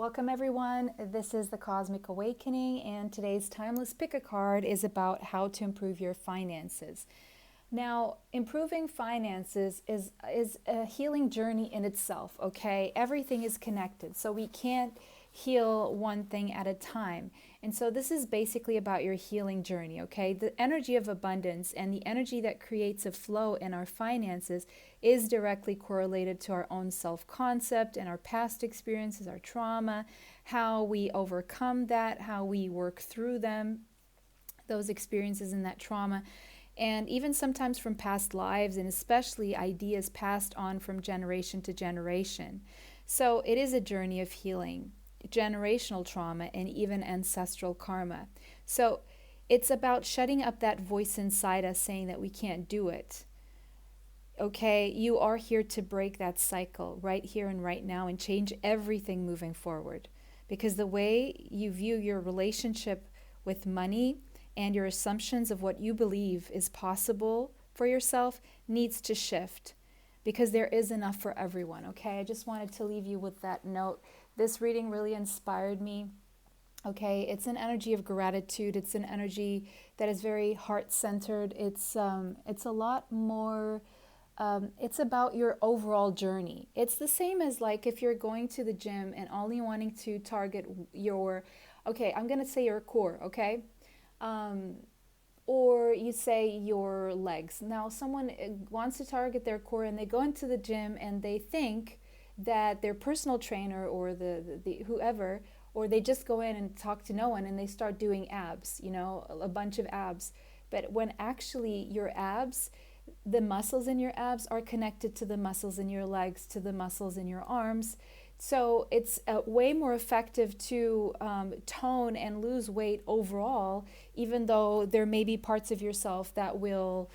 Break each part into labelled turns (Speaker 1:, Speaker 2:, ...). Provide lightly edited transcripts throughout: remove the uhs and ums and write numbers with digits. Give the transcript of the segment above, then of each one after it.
Speaker 1: Welcome everyone, this is the Cosmic Awakening, and today's timeless pick a card is about how to improve your finances. Now, improving finances is a healing journey in itself, okay? Everything is connected, so we can't heal one thing at a time. And so this is basically about your healing journey, okay? The energy of abundance and the energy that creates a flow in our finances is directly correlated to our own self-concept and our past experiences, our trauma, how we overcome that, how we work through them, those experiences and that trauma. And even sometimes from past lives, and especially ideas passed on from generation to generation. So it is a journey of healing, generational trauma, and even ancestral karma. So it's about shutting up that voice inside us saying that we can't do it. Okay, you are here to break that cycle right here and right now and change everything moving forward. Because the way you view your relationship with money and your assumptions of what you believe is possible for yourself needs to shift, because there is enough for everyone, okay? I just wanted to leave you with that note. This reading really inspired me, okay? It's an energy of gratitude. It's an energy that is very heart-centered. It's a lot more, it's about your overall journey. It's the same as like if you're going to the gym and only wanting to target your, okay, I'm gonna say your core, okay? Or you say your legs. Now, someone wants to target their core and they go into the gym and they think that their personal trainer or the whoever, or they just go in and talk to no one and they start doing abs, you know, a bunch of abs. But when actually your abs, the muscles in your abs are connected to the muscles in your legs, to the muscles in your arms. So it's way more effective to tone and lose weight overall, even though there may be parts of yourself that will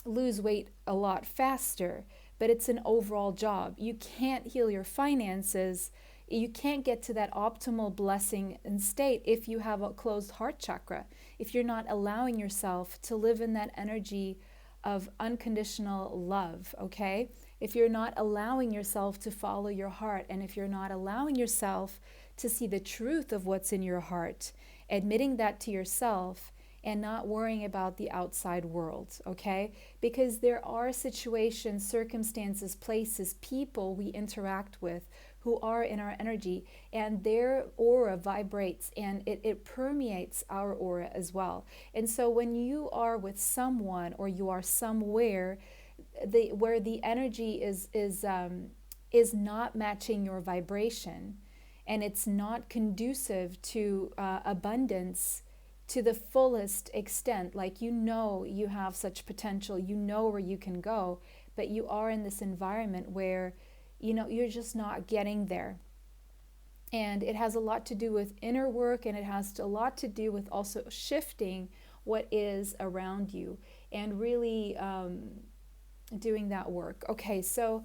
Speaker 1: lose weight a lot faster. But it's an overall job. You can't heal your finances. You can't get to that optimal blessing and state if you have a closed heart chakra, if you're not allowing yourself to live in that energy of unconditional love, okay? If you're not allowing yourself to follow your heart, and if you're not allowing yourself to see the truth of what's in your heart, admitting that to yourself and not worrying about the outside world, okay? Because there are situations, circumstances, places, people we interact with who are in our energy, and their aura vibrates and it permeates our aura as well. And so when you are with someone or you are somewhere where the energy is not matching your vibration, and it's not conducive to abundance to the fullest extent, like you know you have such potential, you know where you can go, but you are in this environment where you know you're just not getting there. And it has a lot to do with inner work, and it has a lot to do with also shifting what is around you and really doing that work. Okay, so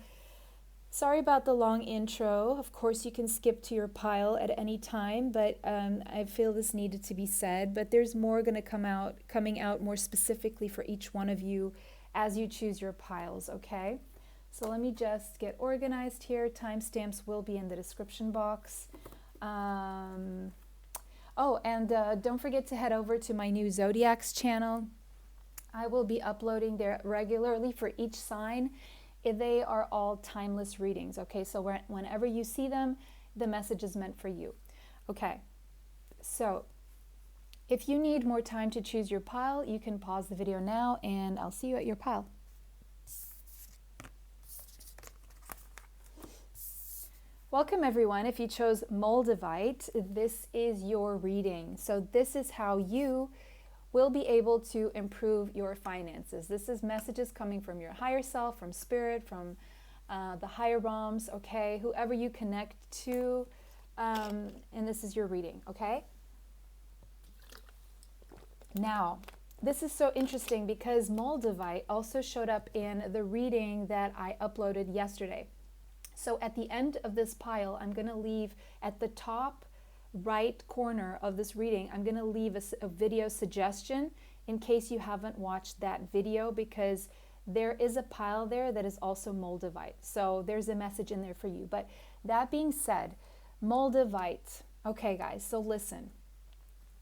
Speaker 1: sorry about the long intro. Of course, you can skip to your pile at any time, but I feel this needed to be said. But there's more going to coming out more specifically for each one of you as you choose your piles, okay? So let me just get organized here. Timestamps will be in the description box. Oh, and don't forget to head over to my new Zodiacs channel. I will be uploading there regularly for each sign. They are all timeless readings, okay? So whenever you see them, the message is meant for you. Okay, so if you need more time to choose your pile, you can pause the video now and I'll see you at your pile. Welcome everyone. If you chose Moldavite, this is your reading. So this is how you will be able to improve your finances. This is messages coming from your higher self, from spirit, from the higher realms, okay? Whoever you connect to, and this is your reading, okay? Now, this is so interesting because Moldavite also showed up in the reading that I uploaded yesterday. So at the end of this pile, I'm going to leave at the top right corner of this reading, I'm going to leave a video suggestion in case you haven't watched that video, because there is a pile there that is also Moldavite. So there's a message in there for you. But that being said, Moldavite. Okay, guys, so listen.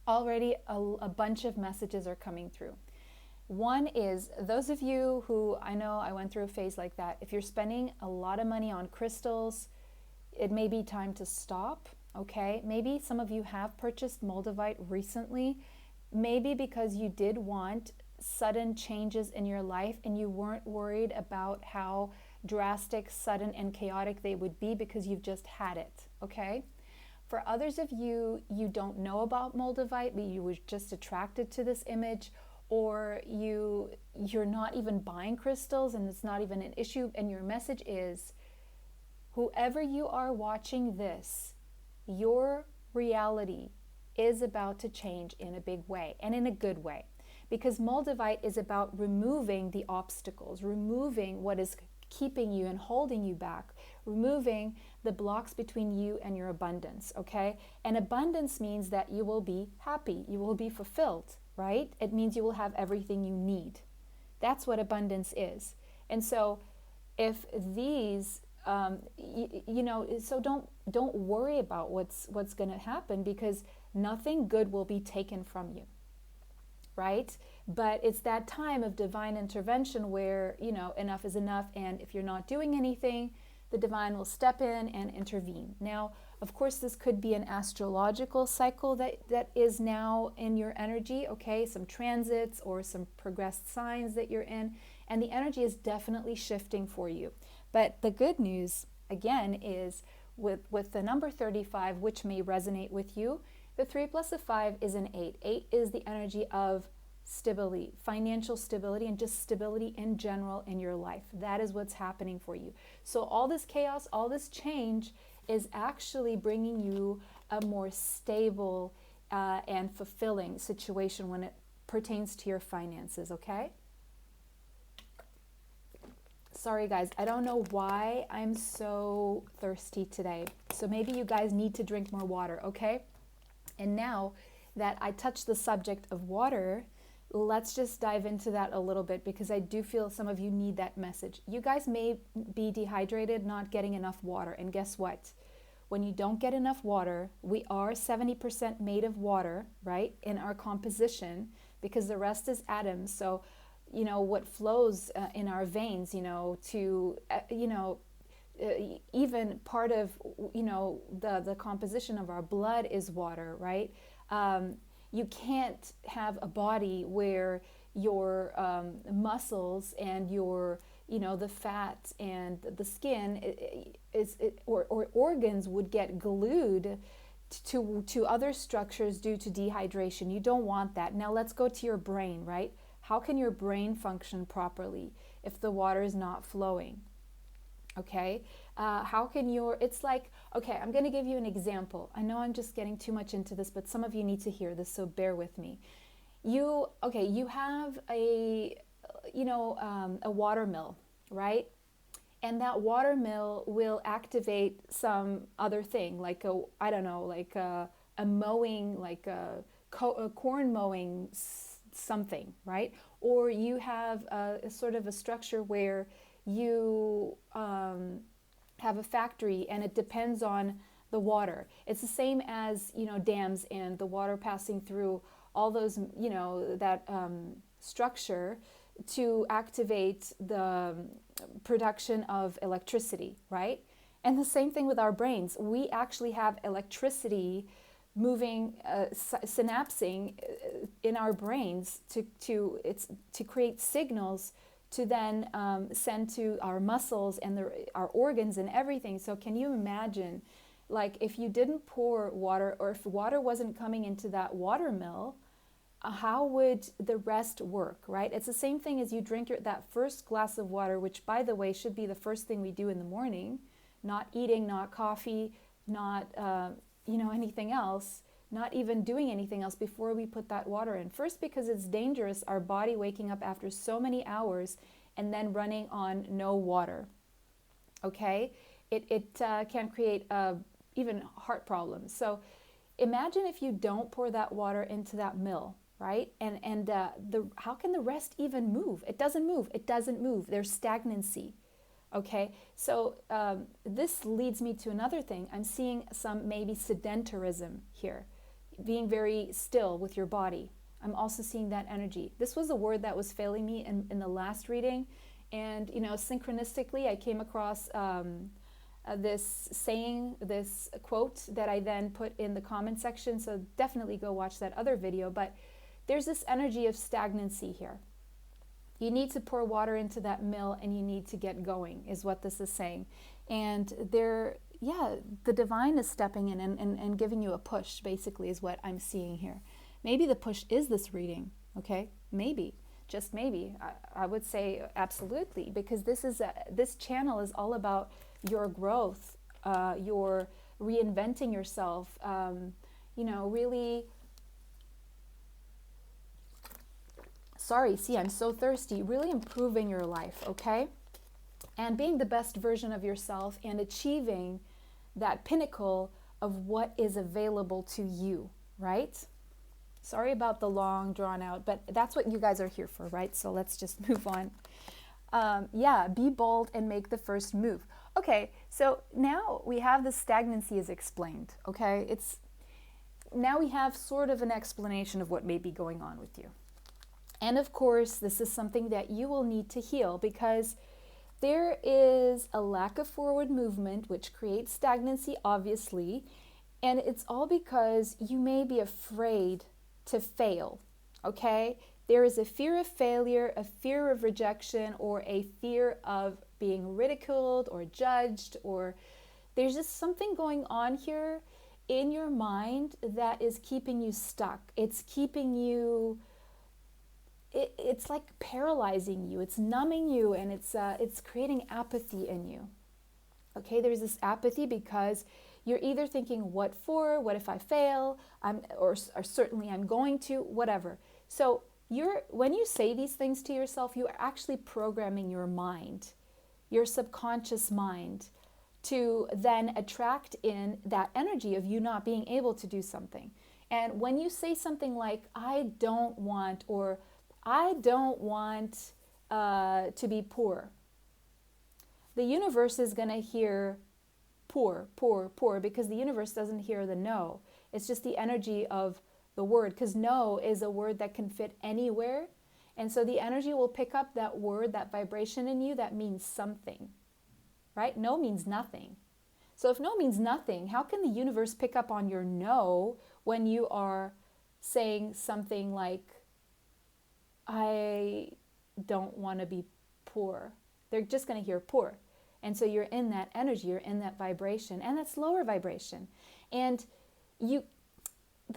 Speaker 1: Already a bunch of messages are coming through. One is, those of you who, I know I went through a phase like that, if you're spending a lot of money on crystals, it may be time to stop, okay? Maybe some of you have purchased Moldavite recently, maybe because you did want sudden changes in your life and you weren't worried about how drastic, sudden, and chaotic they would be because you've just had it, okay? For others of you, you don't know about Moldavite, but you were just attracted to this image, or you're not even buying crystals and it's not even an issue, and your message is, whoever you are watching this, your reality is about to change in a big way and in a good way. Because Moldavite is about removing the obstacles, removing what is keeping you and holding you back, removing the blocks between you and your abundance, okay? And abundance means that you will be happy, you will be fulfilled, right? It means you will have everything you need. That's what abundance is. And so if these, so don't worry about what's going to happen, because nothing good will be taken from you, right? But it's that time of divine intervention where, enough is enough. And if you're not doing anything, the divine will step in and intervene. Now, of course, this could be an astrological cycle that is now in your energy, okay? Some transits or some progressed signs that you're in. And the energy is definitely shifting for you. But the good news, again, is with the number 35, which may resonate with you, the 3 plus a 5 is an 8. 8 is the energy of stability, financial stability, and just stability in general in your life. That is what's happening for you. So all this chaos, all this change is actually bringing you a more stable and fulfilling situation when it pertains to your finances, okay? Sorry guys, I don't know why I'm so thirsty today. So maybe you guys need to drink more water, okay? And now that I touched the subject of water, let's just dive into that a little bit, because I do feel some of you need that message. You guys may be dehydrated, not getting enough water. And guess what? When you don't get enough water, we are 70% made of water, right, in our composition, because the rest is atoms. So, what flows in our veins, even part of, the composition of our blood is water, right? You can't have a body where your muscles and your, the fat and the skin or organs would get glued to other structures due to dehydration. You don't want that. Now let's go to your brain, right? How can your brain function properly if the water is not flowing? Okay, how can it's like, okay, I'm going to give you an example. I know I'm just getting too much into this, but some of you need to hear this, so bear with me. You have a water mill, right? And that water mill will activate some other thing, like a mowing, like a corn mowing something, right? Or you have a sort of a structure where you have a factory and it depends on the water. It's the same as, dams and the water passing through all those, that structure to activate the production of electricity, right? And the same thing with our brains. We actually have electricity moving, synapsing in our brains to create signals to then send to our muscles and our organs and everything. So can you imagine, like, if you didn't pour water, or if water wasn't coming into that water mill, how would the rest work, right? It's the same thing as you drink that first glass of water, which, by the way, should be the first thing we do in the morning. Not eating, not coffee, not anything else, not even doing anything else before we put that water in. First, because it's dangerous, our body waking up after so many hours and then running on no water, okay? It can create even heart problems. So imagine if you don't pour that water into that mill. right? And how can the rest even move? It doesn't move. It doesn't move. There's stagnancy. Okay, so this leads me to another thing. I'm seeing some maybe sedentarism here, being very still with your body. I'm also seeing that energy. This was a word that was failing me in the last reading. And, synchronistically, I came across this saying, this quote that I then put in the comment section. So definitely go watch that other video. But there's this energy of stagnancy here. You need to pour water into that mill and you need to get going, is what this is saying. And the divine is stepping in and giving you a push, basically, is what I'm seeing here. Maybe the push is this reading, okay? Maybe, just maybe. I would say absolutely, because this channel is all about your growth, your reinventing yourself, really... Sorry, see, I'm so thirsty. Really improving your life, okay? And being the best version of yourself and achieving that pinnacle of what is available to you, right? Sorry about the long drawn out, but that's what you guys are here for, right? So let's just move on. Be bold and make the first move. Okay, so now we have the stagnancy is explained, okay? Now we have sort of an explanation of what may be going on with you. And of course, this is something that you will need to heal, because there is a lack of forward movement, which creates stagnancy, obviously. And it's all because you may be afraid to fail, okay? There is a fear of failure, a fear of rejection, or a fear of being ridiculed or judged, or there's just something going on here in your mind that is keeping you stuck. It's keeping you... It's like paralyzing you, it's numbing you, and it's creating apathy in you. Okay, there's this apathy because you're either thinking, what for? What if I fail? Or certainly I'm going to, whatever. So when you say these things to yourself, you are actually programming your mind, your subconscious mind, to then attract in that energy of you not being able to do something. And when you say something like, I don't want, or I don't want to be poor, the universe is going to hear poor, poor, poor, because the universe doesn't hear the no. It's just the energy of the word, because no is a word that can fit anywhere. And so the energy will pick up that word, that vibration in you that means something, right? No means nothing. So if no means nothing, how can the universe pick up on your no when you are saying something like, I don't want to be poor? They're just going to hear poor. And so you're in that energy, you're in that vibration, and that's lower vibration. And the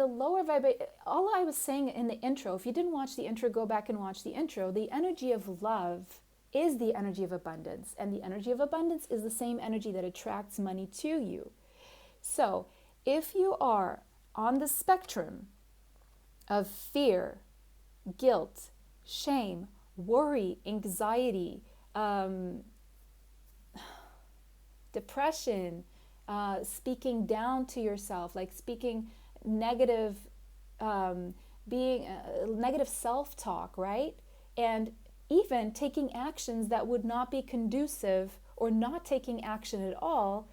Speaker 1: lower vibration, all I was saying in the intro, if you didn't watch the intro, go back and watch the intro. The energy of love is the energy of abundance, and the energy of abundance is the same energy that attracts money to you. So if you are on the spectrum of fear, guilt, shame, worry, anxiety, depression, speaking down to yourself, like speaking negative, being negative self-talk, right? And even taking actions that would not be conducive, or not taking action at all,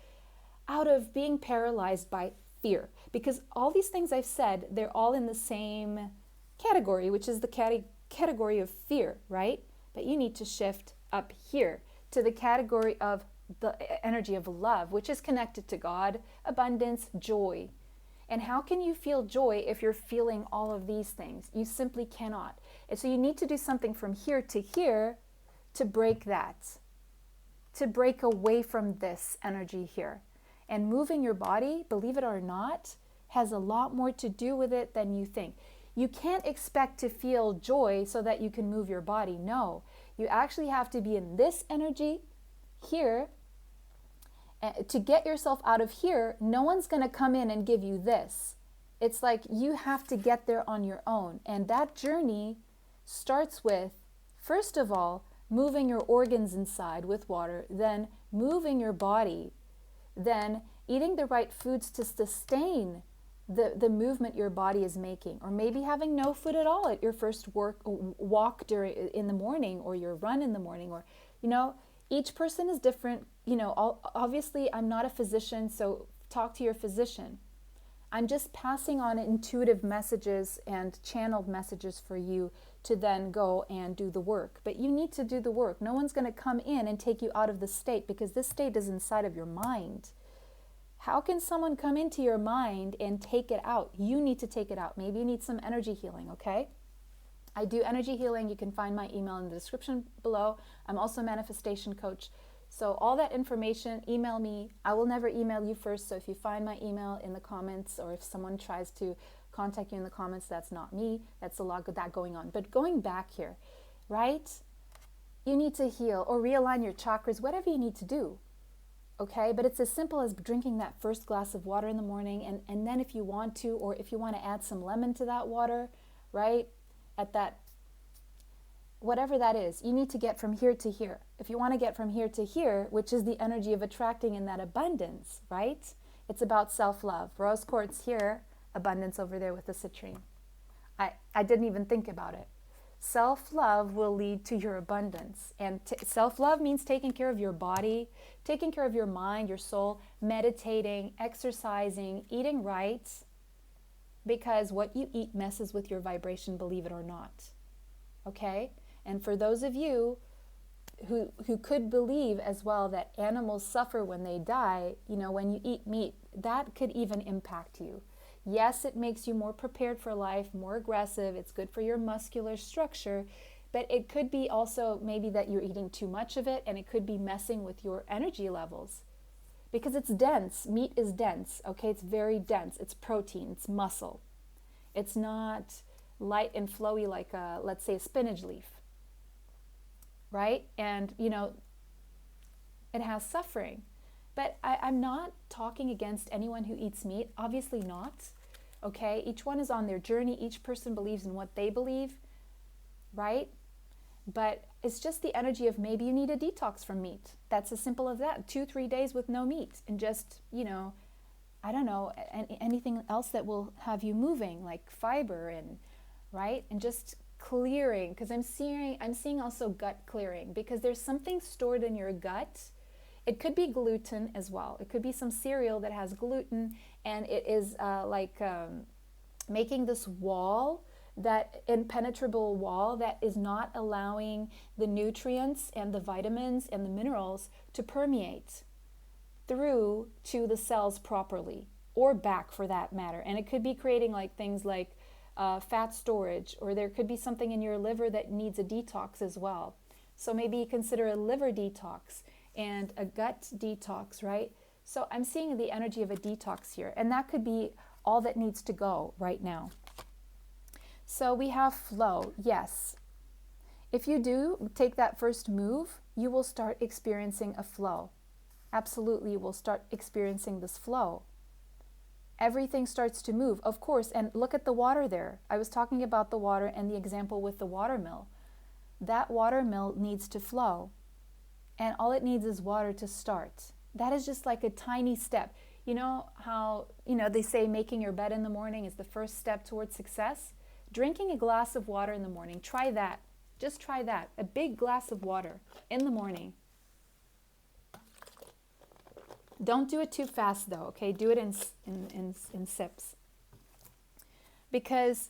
Speaker 1: out of being paralyzed by fear. Because all these things I've said, they're all in the same category, which is the category of fear, right? But you need to shift up here to the category of the energy of love, which is connected to God, abundance, joy. And how can you feel joy if you're feeling all of these things? You simply cannot. And so you need to do something from here to here to break that, to break away from this energy here. And moving your body, believe it or not, has a lot more to do with it than you think. You can't expect to feel joy so that you can move your body. No, you actually have to be in this energy here. To get yourself out of here, no one's going to come in and give you this. It's like you have to get there on your own. And that journey starts with, first of all, moving your organs inside with water, then moving your body, then eating the right foods to sustain the movement your body is making, or maybe having no food at all at your first walk in the morning, or your run in the morning, or each person is different. Obviously I'm not a physician, so talk to your physician. I'm just passing on intuitive messages and channeled messages for you to then go and do the work. But you need to do the work. No one's going to come in and take you out of the state, because this state is inside of your mind. How can someone come into your mind and take it out? You need to take it out. Maybe you need some energy healing, okay? I do energy healing. You can find my email in the description below. I'm also a manifestation coach. So all that information, email me. I will never email you first. So if you find my email in the comments, or if someone tries to contact you in the comments, that's not me. That's a lot of that going on. But going back here, right? You need to heal or realign your chakras, whatever you need to do. Okay, but it's as simple as drinking that first glass of water in the morning, and then if you want to, or if you want to add some lemon to that water, right, at that, whatever that is, you need to get from here to here. If you want to get from here to here, which is the energy of attracting in that abundance, right, it's about self-love. Rose quartz here, abundance over there with the citrine. I didn't even think about it. Self-love will lead to your abundance. And self-love means taking care of your body, taking care of your mind, your soul, meditating, exercising, eating right, because what you eat messes with your vibration, believe it or not. Okay? And for those of you who could believe as well that animals suffer when they die, when you eat meat, that could even impact you. Yes, it makes you more prepared for life, more aggressive. It's good for your muscular structure, but it could be also maybe that you're eating too much of it, and it could be messing with your energy levels, because it's dense. Meat is dense, okay? It's very dense. It's protein, it's muscle. It's not light and flowy like, let's say, a spinach leaf, right? And, it has suffering. But I'm not talking against anyone who eats meat, obviously not. Okay, each one is on their journey. Each person believes in what they believe, right? But it's just the energy of maybe you need a detox from meat. That's as simple as that. 2-3 days with no meat, and just, I don't know, anything else that will have you moving, like fiber, and right, and just clearing. Because I'm seeing also gut clearing, because there's something stored in your gut. It could be gluten as well. It could be some cereal that has gluten, and it is making this wall, that impenetrable wall that is not allowing the nutrients and the vitamins and the minerals to permeate through to the cells properly, or back for that matter. And it could be creating things like fat storage, or there could be something in your liver that needs a detox as well. So maybe consider a liver detox and a gut detox, right? So I'm seeing the energy of a detox here, and that could be all that needs to go right now. So we have flow, yes. If you do take that first move, you will start experiencing a flow. Absolutely, you will start experiencing this flow. Everything starts to move, of course, and look at the water there. I was talking about the water and the example with the watermill. That watermill needs to flow. And all it needs is water to start. That is just like a tiny step. You know how, they say making your bed in the morning is the first step towards success? Drinking a glass of water in the morning, try that. Just try that. A big glass of water in the morning. Don't do it too fast though, okay? Do it in sips. Because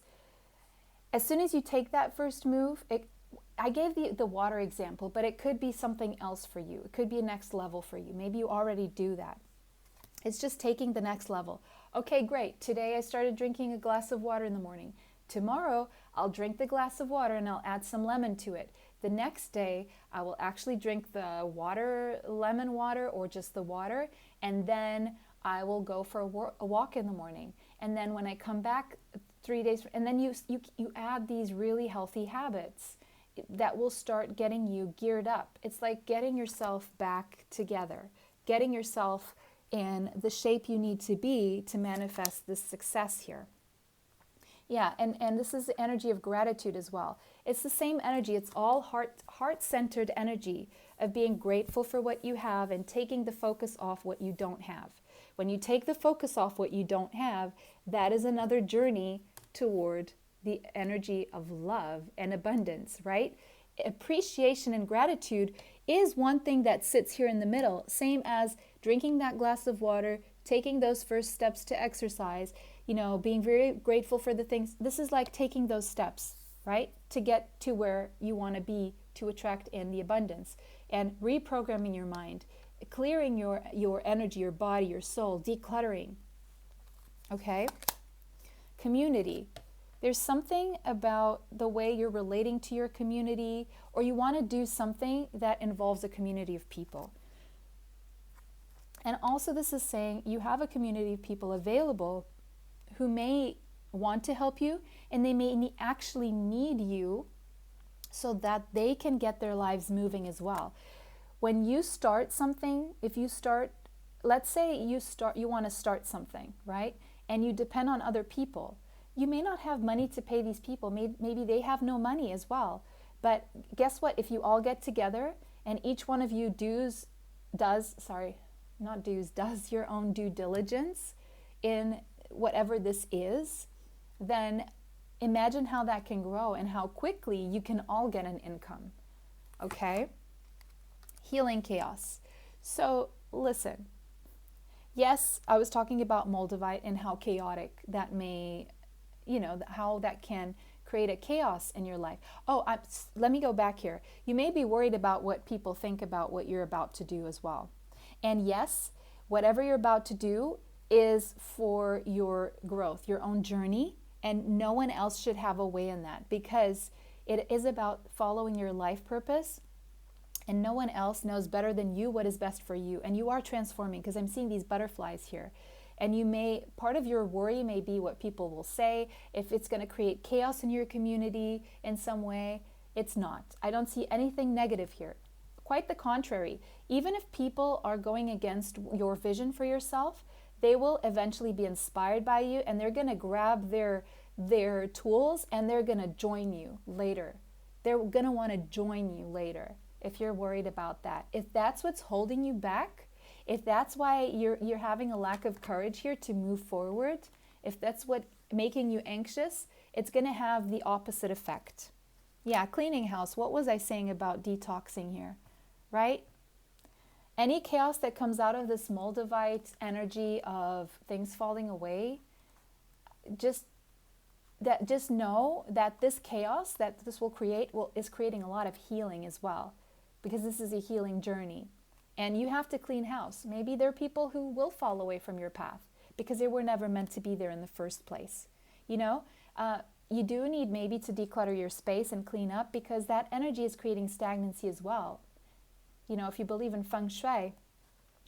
Speaker 1: as soon as you take that first move, I gave the water example, but it could be something else for you. It could be a next level for you. Maybe you already do that. It's just taking the next level. Okay, great. Today I started drinking a glass of water in the morning. Tomorrow I'll drink the glass of water and I'll add some lemon to it. The next day I will actually drink the lemon water, or just the water, and then I will go for a walk in the morning. And then when I come back 3 days, and then you add these really healthy habits that will start getting you geared up. It's like getting yourself back together, getting yourself in the shape you need to be to manifest this success here. Yeah, and this is the energy of gratitude as well. It's the same energy. It's all heart-centered energy of being grateful for what you have and taking the focus off what you don't have. When you take the focus off what you don't have, that is another journey toward the energy of love and abundance, right? Appreciation and gratitude is one thing that sits here in the middle, same as drinking that glass of water, taking those first steps to exercise, being very grateful for the things. This is like taking those steps, right? To get to where you want to be, to attract in the abundance, and reprogramming your mind, clearing your energy, your body, your soul, decluttering. Okay? Community. There's something about the way you're relating to your community, or you want to do something that involves a community of people. And also this is saying you have a community of people available who may want to help you, and they may actually need you so that they can get their lives moving as well. When you start something, let's say you want to start something, right? And you depend on other people. You may not have money to pay these people. Maybe they have no money as well. But guess what? If you all get together and each one of you does your own due diligence in whatever this is, then imagine how that can grow and how quickly you can all get an income. Okay? Healing chaos. So listen. Yes, I was talking about Moldavite and how chaotic that may, how that can create a chaos in your life. Let me go back here. You may be worried about what people think about what you're about to do as well. And yes, whatever you're about to do is for your growth, your own journey, and no one else should have a way in that, because it is about following your life purpose, and no one else knows better than you what is best for you. And you are transforming, because I'm seeing these butterflies here. And part of your worry may be what people will say, if it's going to create chaos in your community in some way. It's not. I don't see anything negative here. Quite the contrary. Even if people are going against your vision for yourself, they will eventually be inspired by you, and they're going to grab their tools and they're going to join you later. They're going to want to join you later if you're worried about that. If that's what's holding you back, if that's why you're having a lack of courage here to move forward, if that's what making you anxious, it's going to have the opposite effect. Yeah, cleaning house. What was I saying about detoxing here, right? Any chaos that comes out of this Moldavite energy of things falling away, just know that this chaos that this will create is creating a lot of healing as well, because this is a healing journey. And you have to clean house. Maybe there are people who will fall away from your path because they were never meant to be there in the first place. You do need maybe to declutter your space and clean up, because that energy is creating stagnancy as well. If you believe in Feng Shui,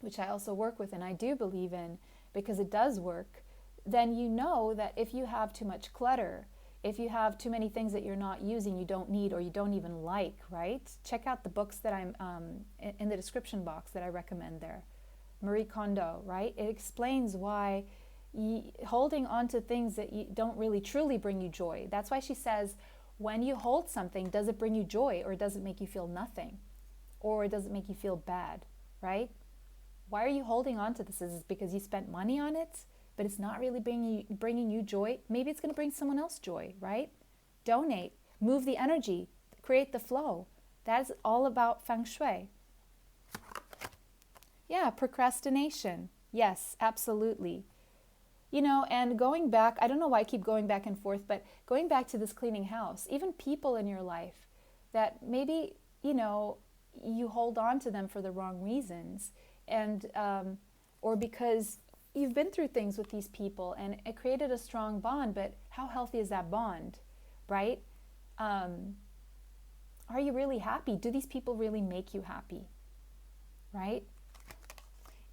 Speaker 1: which I also work with and I do believe in because it does work, then you know that if you have too much clutter, if you have too many things that you're not using, you don't need, or you don't even like, right? Check out the books that I'm in the description box that I recommend there. Marie Kondo, right? It explains why holding on to things that you don't really truly bring you joy. That's why she says, when you hold something, does it bring you joy, or does it make you feel nothing? Or does it make you feel bad, right? Why are you holding on to this? Is it because you spent money on it, but it's not really bringing you joy? Maybe it's going to bring someone else joy, right? Donate, move the energy, create the flow. That's all about Feng Shui. Yeah, procrastination. Yes, absolutely. And going back, I don't know why I keep going back and forth, but going back to this cleaning house, even people in your life that maybe, you hold on to them for the wrong reasons, and or because you've been through things with these people and it created a strong bond, but how healthy is that bond, right? Are you really happy? Do these people really make you happy, right?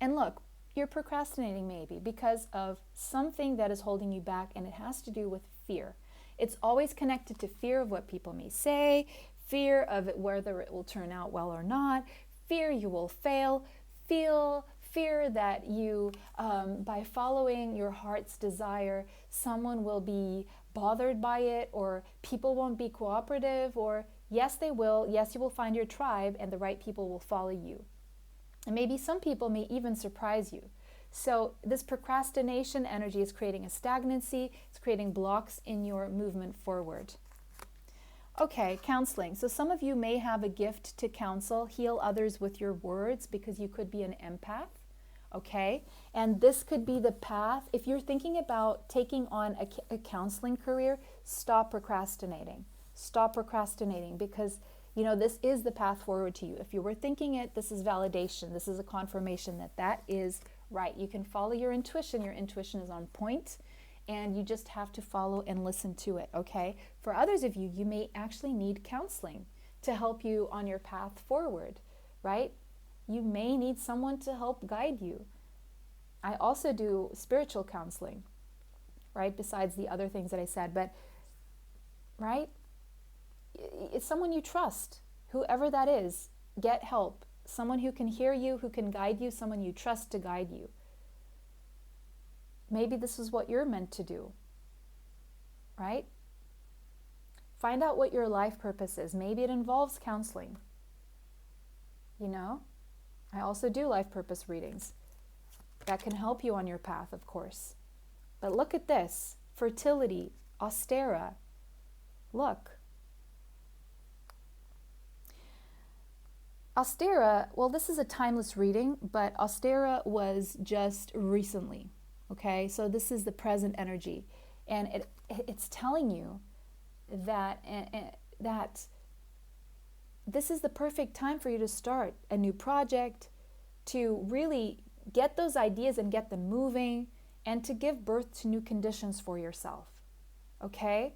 Speaker 1: And look, you're procrastinating maybe because of something that is holding you back, and it has to do with fear. It's always connected to fear of what people may say, fear of whether it will turn out well or not, fear you will fail, fear that you, by following your heart's desire, someone will be bothered by it, or people won't be cooperative, or yes, they will. Yes, you will find your tribe and the right people will follow you. And maybe some people may even surprise you. So this procrastination energy is creating a stagnancy. It's creating blocks in your movement forward. Okay, counseling. So some of you may have a gift to counsel, heal others with your words, because you could be an empath. Okay, and this could be the path. If you're thinking about taking on a counseling career, stop procrastinating. Stop procrastinating, because this is the path forward to you. If you were thinking it, this is validation. This is a confirmation that that is right. You can follow your intuition. Your intuition is on point, and you just have to follow and listen to it, okay? For others of you, you may actually need counseling to help you on your path forward, right? You may need someone to help guide you. I also do spiritual counseling, right? Besides the other things that I said, but, right? It's someone you trust, whoever that is. Get help. Someone who can hear you, who can guide you, someone you trust to guide you. Maybe this is what you're meant to do, right? Find out what your life purpose is. Maybe it involves counseling. I also do life purpose readings. That can help you on your path, of course. But look at this. Fertility, Austera. Look. Austera, well, this is a timeless reading, but Austera was just recently. Okay, so this is the present energy, and it's telling you that this is the perfect time for you to start a new project, to really get those ideas and get them moving, and to give birth to new conditions for yourself. Okay,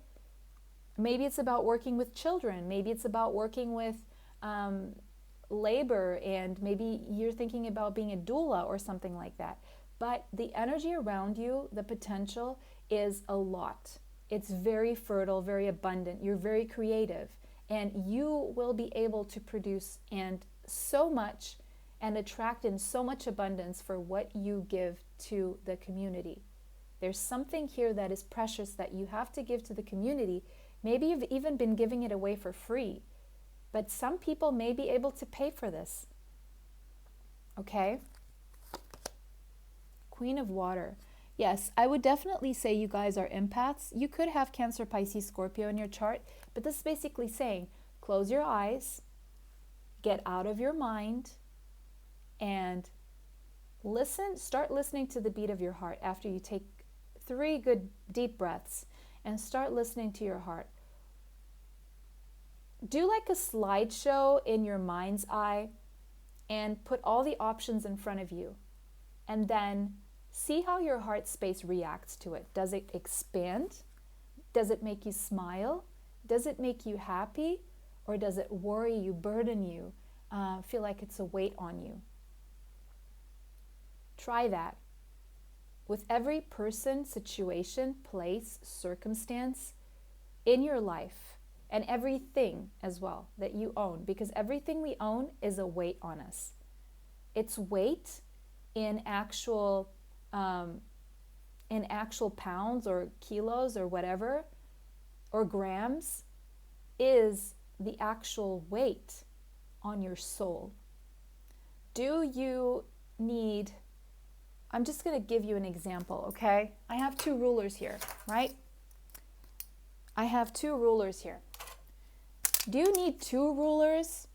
Speaker 1: maybe it's about working with children, maybe it's about working with labor, and maybe you're thinking about being a doula or something like that. But the energy around you, the potential is a lot. It's very fertile, very abundant. You're very creative, and you will be able to produce and so much and attract in so much abundance for what you give to the community. There's something here that is precious that you have to give to the community. Maybe you've even been giving it away for free, but some people may be able to pay for this. Okay? Queen of Water. Yes, I would definitely say you guys are empaths. You could have Cancer, Pisces, Scorpio in your chart, but this is basically saying, close your eyes, get out of your mind, and listen. Start listening to the beat of your heart after you take 3 good deep breaths, and start listening to your heart. Do like a slideshow in your mind's eye and put all the options in front of you, and then see how your heart space reacts to it. Does it expand? Does it make you smile? Does it make you happy? Or does it worry you, burden you, feel like it's a weight on you? Try that. With every person, situation, place, circumstance in your life, and everything as well that you own, because everything we own is a weight on us. Its weight in actual pounds or kilos or whatever, or grams, is the actual weight on your soul. Do you need, I'm just going to give you an example, okay? I have 2 rulers here, right? I have 2 rulers here. Do you need 2 rulers?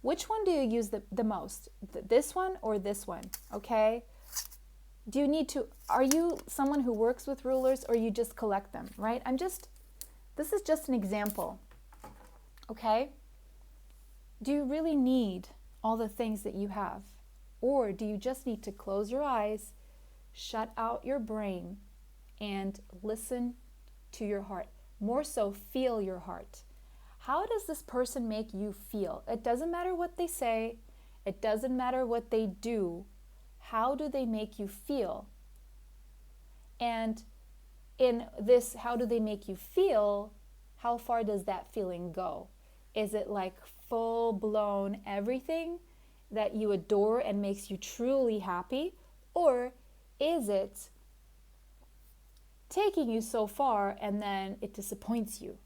Speaker 1: Which one do you use the most? This one or this one, okay? Do you need to, are you someone who works with rulers, or you just collect them, right? This is just an example, okay? Do you really need all the things that you have? Or do you just need to close your eyes, shut out your brain, and listen to your heart? More so, feel your heart. How does this person make you feel? It doesn't matter what they say. It doesn't matter what they do. How do they make you feel? And in this, how do they make you feel, how far does that feeling go? Is it like full-blown everything that you adore and makes you truly happy? Or is it taking you so far and then it disappoints you?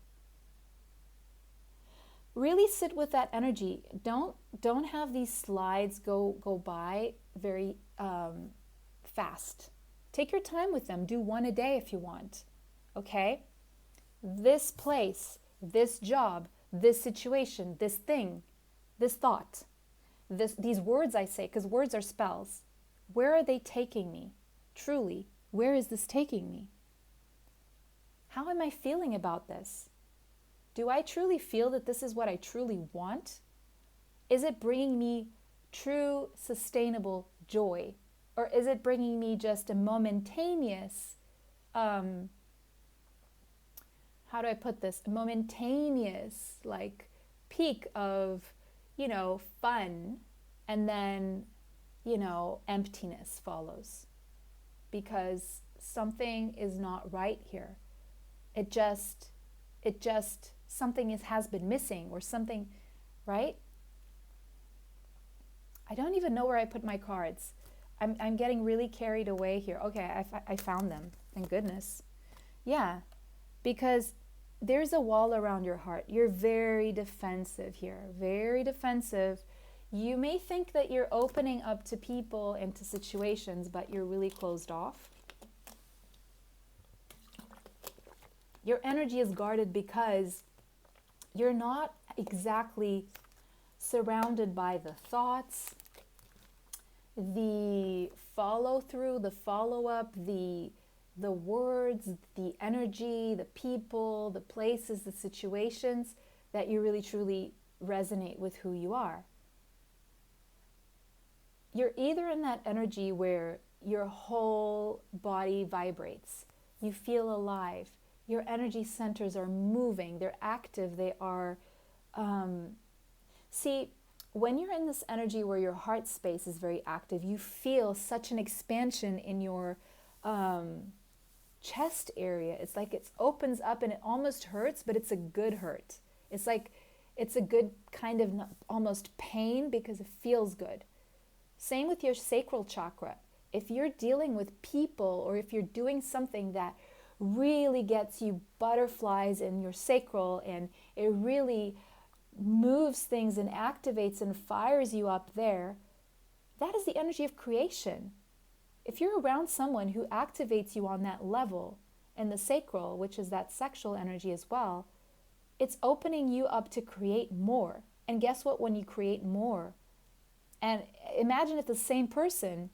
Speaker 1: Really sit with that energy. Don't have these slides go by very fast. Take your time with them. Do one a day if you want. Okay? This place, this job, this situation, this thing, this thought, these words I say, because words are spells. Where are they taking me? Truly, where is this taking me? How am I feeling about this? Do I truly feel that this is what I truly want? Is it bringing me true, sustainable joy? Or is it bringing me just a momentaneous, how do I put this? A momentaneous, like, peak of, fun, and then, emptiness follows because something is not right here. It just, something has been missing or something, right? I don't even know where I put my cards. I'm getting really carried away here. Okay, I found them. Thank goodness. Yeah, because there's a wall around your heart. You're very defensive here, very defensive. You may think that you're opening up to people and to situations, but you're really closed off. Your energy is guarded because you're not exactly surrounded by the thoughts, the follow through, the follow up, the words, the energy, the people, the places, the situations that you really truly resonate with who you are. You're either in that energy where your whole body vibrates, you feel alive, your energy centers are moving, they're active, they are, see, when you're in this energy where your heart space is very active, you feel such an expansion in your chest area. It's like it opens up and it almost hurts, but it's a good hurt. It's like it's a good kind of almost pain because it feels good. Same with your sacral chakra. If you're dealing with people or if you're doing something that really gets you butterflies in your sacral and it really moves things and activates and fires you up there, that is the energy of creation. If you're around someone who activates you on that level in the sacral, which is that sexual energy as well, it's opening you up to create more. And guess what? When you create more, and imagine if the same person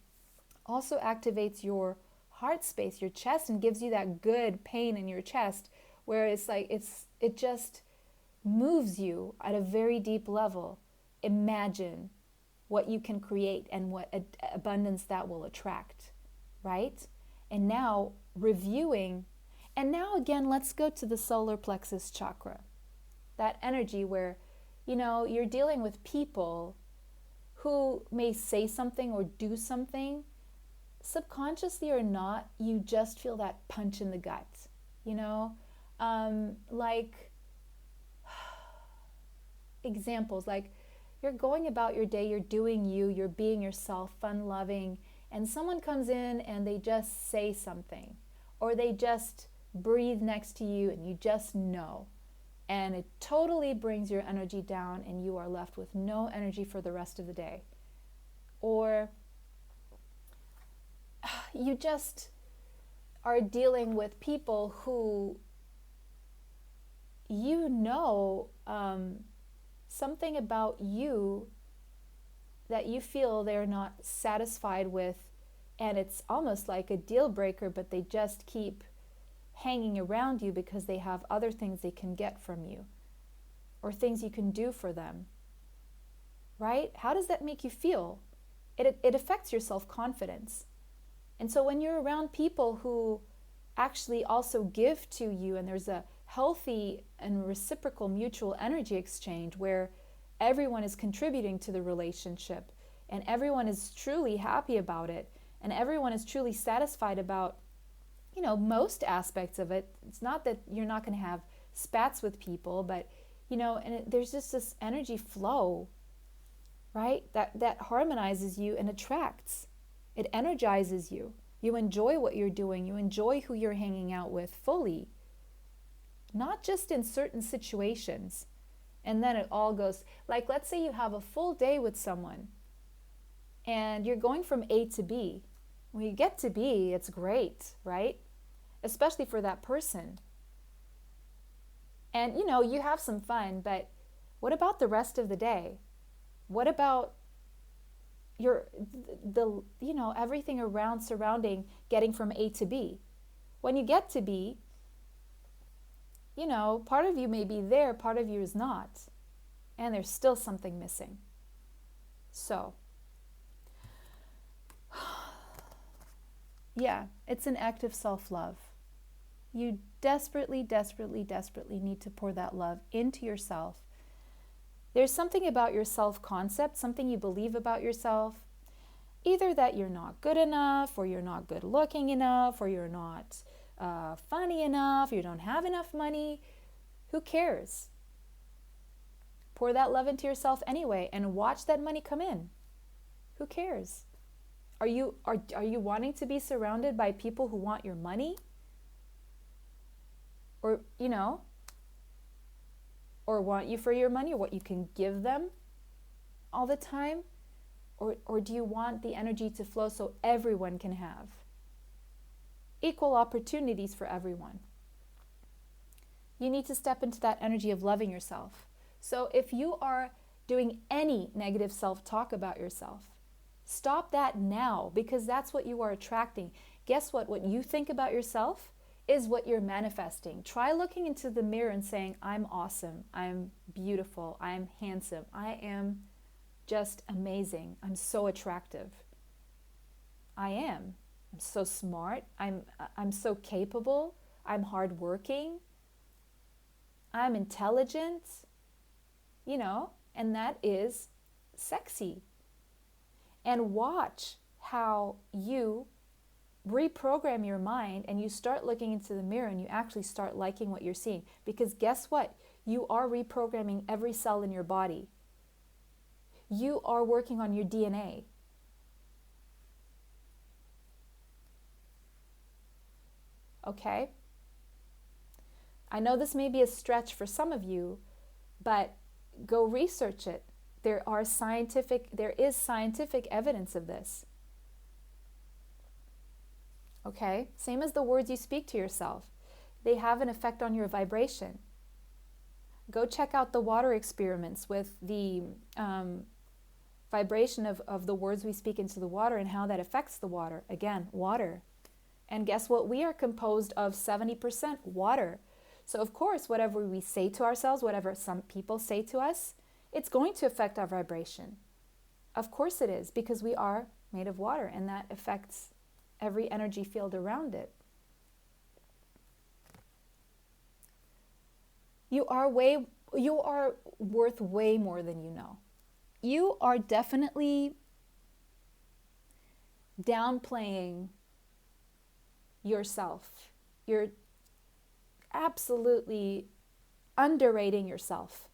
Speaker 1: also activates your heart space, your chest, and gives you that good pain in your chest, where it's like it just moves you at a very deep level. Imagine what you can create and what abundance that will attract, right? And now reviewing, and now again, let's go to the solar plexus chakra. That energy where, you're dealing with people who may say something or do something, subconsciously or not, you just feel that punch in the gut, like examples, like you're going about your day, you're doing you, you're being yourself, fun loving, and someone comes in and they just say something, or they just breathe next to you and you just know, and it totally brings your energy down and you are left with no energy for the rest of the day. Or you just are dealing with people who something about you that you feel they're not satisfied with, and it's almost like a deal breaker, but they just keep hanging around you because they have other things they can get from you or things you can do for them, right? How does that make you feel? It affects your self-confidence. And so when you're around people who actually also give to you, and there's a healthy and reciprocal mutual energy exchange where everyone is contributing to the relationship and everyone is truly happy about it and everyone is truly satisfied about, most aspects of it. It's not that you're not going to have spats with people, but, there's just this energy flow, right? That harmonizes you and attracts. It energizes you. You enjoy what you're doing. You enjoy who you're hanging out with fully. Not just in certain situations. And then it all goes, like let's say you have a full day with someone and you're going from A to B. When you get to be, it's great, right? Especially for that person. And, you have some fun, but what about the rest of the day? What about everything around surrounding getting from A to B? When you get to B, part of you may be there, part of you is not. And there's still something missing. So, yeah, it's an act of self-love. You desperately, desperately, desperately need to pour that love into yourself. There's something about your self-concept, something you believe about yourself, either that you're not good enough, or you're not good looking enough, or you're not funny enough, you don't have enough money. Who cares? Pour that love into yourself anyway and watch that money come in. Who cares? Are you wanting to be surrounded by people who want your money? Or, or want you for your money, or what you can give them all the time? Or do you want the energy to flow so everyone can have equal opportunities for everyone? You need to step into that energy of loving yourself. So if you are doing any negative self-talk about yourself, stop that now, because that's what you are attracting. Guess what? What you think about yourself is what you're manifesting. Try looking into the mirror and saying, I'm awesome, I'm beautiful, I'm handsome, I am just amazing, I'm so attractive. I am. I'm so smart, I'm so capable, I'm hardworking, I'm intelligent, and that is sexy. And watch how you reprogram your mind and you start looking into the mirror and you actually start liking what you're seeing. Because guess what? You are reprogramming every cell in your body. You are working on your DNA. Okay? I know this may be a stretch for some of you, but go research it. There is scientific evidence of this. Okay? Same as the words you speak to yourself. They have an effect on your vibration. Go check out the water experiments with the vibration of the words we speak into the water and how that affects the water. Again, water. And guess what? We are composed of 70% water. So of course, whatever we say to ourselves, whatever some people say to us, it's going to affect our vibration. Of course it is, because we are made of water, and that affects every energy field around it. You are worth way more than you know. You are definitely downplaying yourself. You're absolutely underrating yourself.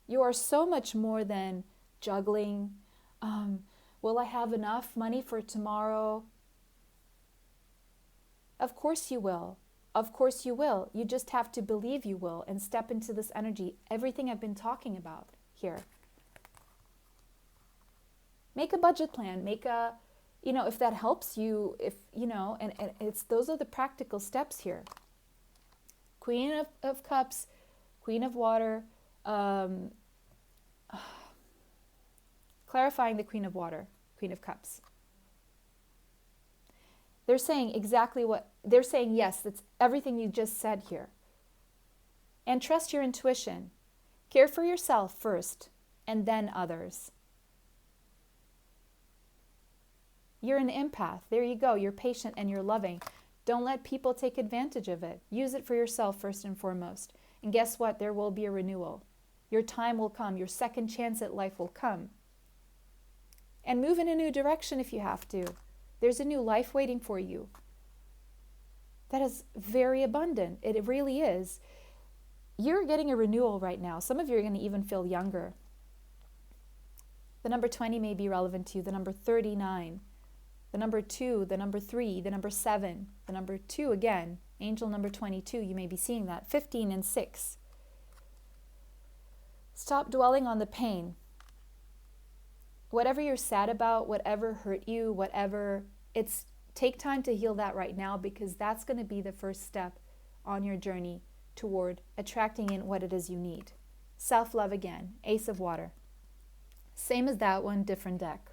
Speaker 1: You are so much more than juggling. Will I have enough money for tomorrow? Of course you will. Of course you will. You just have to believe you will and step into this energy. Everything I've been talking about here. Make a budget plan. Make a, if that helps you, and it's, those are the practical steps here. Queen of Cups, Queen of Water, clarifying the Queen of Water, Queen of Cups. They're saying exactly they're saying, yes, that's everything you just said here. And trust your intuition. Care for yourself first, and then others. You're an empath. There you go. You're patient and you're loving. Don't let people take advantage of it. Use it for yourself first and foremost. And guess what? There will be a renewal. Your time will come. Your second chance at life will come. And move in a new direction if you have to. There's a new life waiting for you. That is very abundant. It really is. You're getting a renewal right now. Some of you are going to even feel younger. The number 20 may be relevant to you. The number 39. The number 2, the number 3, the number 7, the number 2 again, angel number 22, you may be seeing that, 15 and 6. Stop dwelling on the pain. whatever you're sad about, whatever hurt you, whatever, it's take time to heal that right now, because that's going to be the first step on your journey toward attracting in what it is you need. Self-love again, Ace of Water. Same as that one, different deck.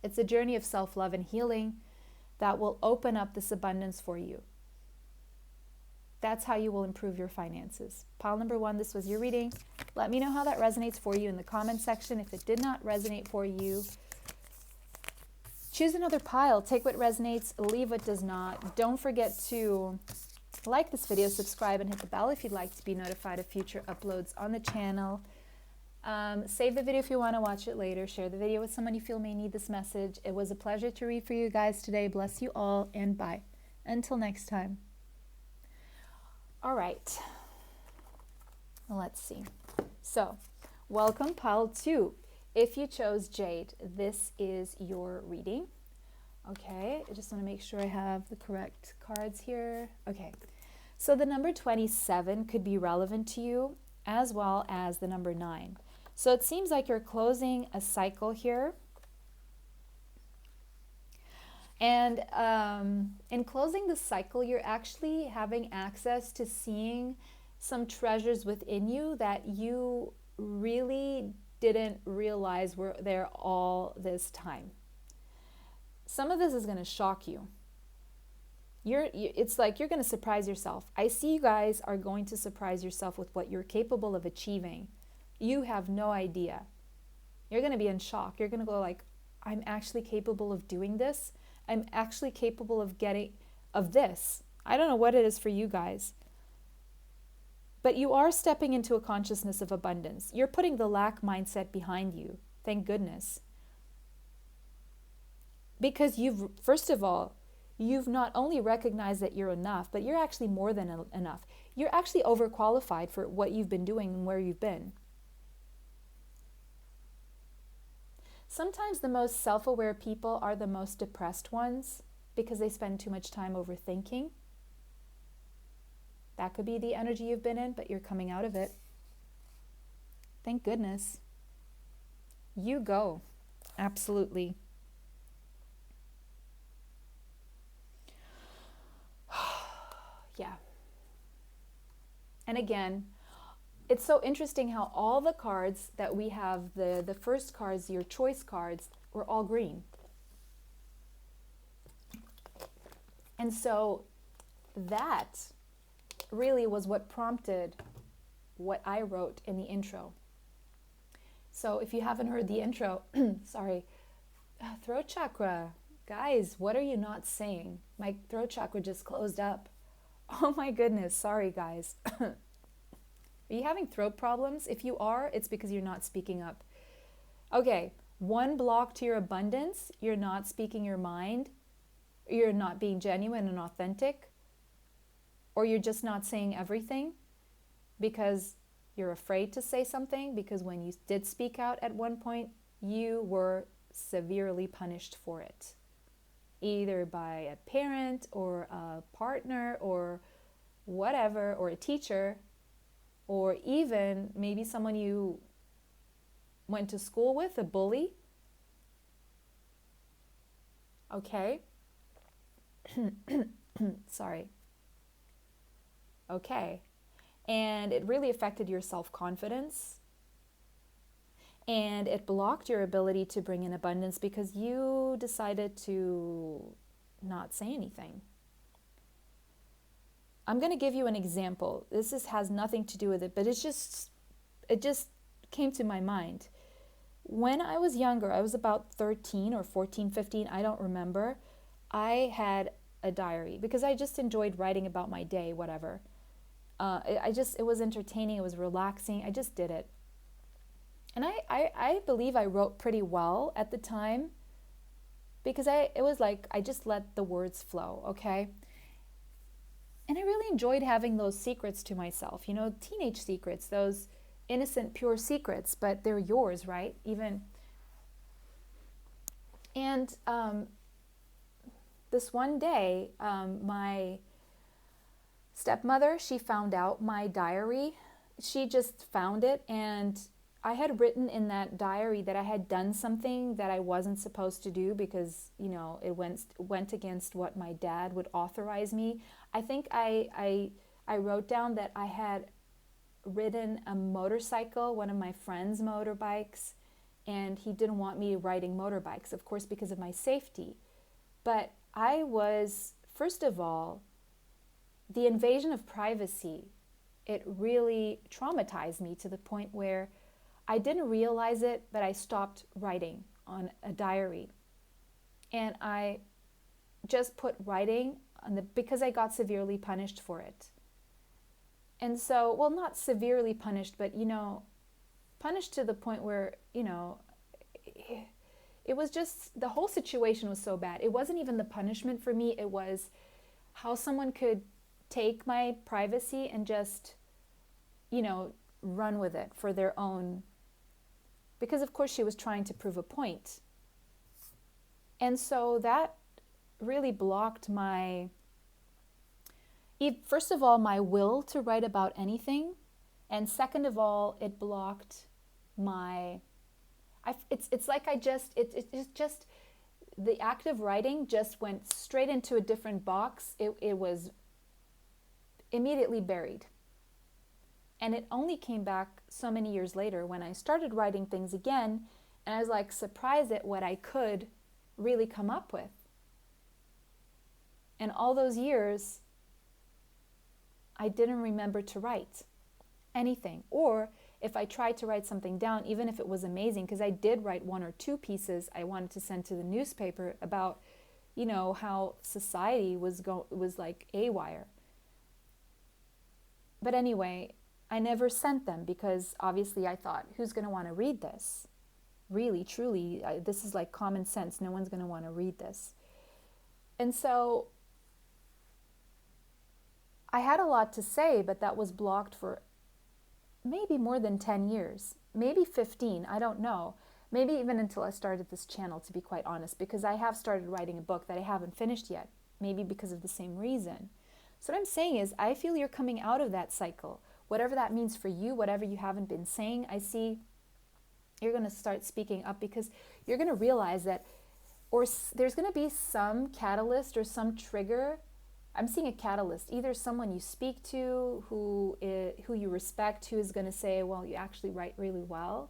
Speaker 1: It's a journey of self-love and healing that will open up this abundance for you. That's how you will improve your finances. Pile number 1, this was your reading. Let me know how that resonates for you in the comment section. If it did not resonate for you, choose another pile. Take what resonates, leave what does not. Don't forget to like this video, subscribe, and hit the bell if you'd like to be notified of future uploads on the channel. Save the video if you want to watch it later. Share the video with someone you feel may need this message. It was a pleasure to read for you guys today. Bless you all, and bye. Until next time. All right. Let's see. So, welcome, pile 2. If you chose Jade, this is your reading. Okay, I just want to make sure I have the correct cards here. Okay, so the number 27 could be relevant to you, as well as the number 9. So it seems like you're closing a cycle here. And in closing the cycle, you're actually having access to seeing some treasures within you that you really didn't realize were there all this time. Some of this is going to shock you. It's like you're going to surprise yourself. I see you guys are going to surprise yourself with what you're capable of achieving. You have no idea. You're going to be in shock. You're going to go like, I'm actually capable of doing this. I'm actually capable of getting of this. I don't know what it is for you guys. But you are stepping into a consciousness of abundance. You're putting the lack mindset behind you. Thank goodness. Because first of all, you've not only recognized that you're enough, but you're actually more than enough. You're actually overqualified for what you've been doing and where you've been. Sometimes the most self-aware people are the most depressed ones because they spend too much time overthinking. That could be the energy you've been in, but you're coming out of it. Thank goodness. You go. Absolutely. Yeah. And again, it's so interesting how all the cards that we have, the first cards, your choice cards, were all green. And so that really was what prompted what I wrote in the intro. So if you haven't heard the intro, sorry, throat chakra. Guys, what are you not saying? My throat chakra just closed up. Oh my goodness, sorry guys. Are you having throat problems? If you are, it's because you're not speaking up. Okay, one block to your abundance, you're not speaking your mind, you're not being genuine and authentic, or you're just not saying everything because you're afraid to say something, because when you did speak out at one point, you were severely punished for it, either by a parent or a partner or whatever, or a teacher, or even maybe someone you went to school with, a bully. Okay. Sorry. Okay. And it really affected your self-confidence. And it blocked your ability to bring in abundance because you decided to not say anything. I'm going to give you an example. This has nothing to do with it, but it just came to my mind. When I was younger, I was about 13 or 14, 15, I don't remember. I had a diary because I just enjoyed writing about my day, whatever. It was entertaining, it was relaxing, I just did it. And I believe I wrote pretty well at the time because it was like I just let the words flow, okay? And I really enjoyed having those secrets to myself, teenage secrets, those innocent, pure secrets, but they're yours, right? And this one day, my stepmother, she found out my diary. She just found it, and I had written in that diary that I had done something that I wasn't supposed to do because, it went against what my dad would authorize me. I think I wrote down that I had ridden a motorcycle, one of my friend's motorbikes, and he didn't want me riding motorbikes, of course, because of my safety. But I was, first of all, the invasion of privacy, it really traumatized me to the point where I didn't realize it, but I stopped writing on a diary. And I just put writing because I got severely punished for it. And so, well, not severely punished, but, punished to the point where, it was just, the whole situation was so bad. It wasn't even the punishment for me. It was how someone could take my privacy and just, run with it for their own, because of course she was trying to prove a point. And so that really blocked first of all, my will to write about anything. And second of all, it blocked it's like it's just, the act of writing just went straight into a different box. It was immediately buried. And it only came back so many years later when I started writing things again, and I was like surprised at what I could really come up with. And all those years, I didn't remember to write anything. Or if I tried to write something down, even if it was amazing, because I did write one or two pieces I wanted to send to the newspaper about, how society was like haywire. But anyway, I never sent them because obviously I thought, who's going to want to read this? Really, truly, this is like common sense. No one's going to want to read this. And so I had a lot to say, but that was blocked for maybe more than 10 years, maybe 15, I don't know. Maybe even until I started this channel, to be quite honest, because I have started writing a book that I haven't finished yet, maybe because of the same reason. So what I'm saying is, I feel you're coming out of that cycle. Whatever that means for you, whatever you haven't been saying, I see you're going to start speaking up because you're going to realize that, or there's going to be some catalyst or some trigger. I'm seeing a catalyst, either someone you speak to who you respect, who is going to say, well, you actually write really well,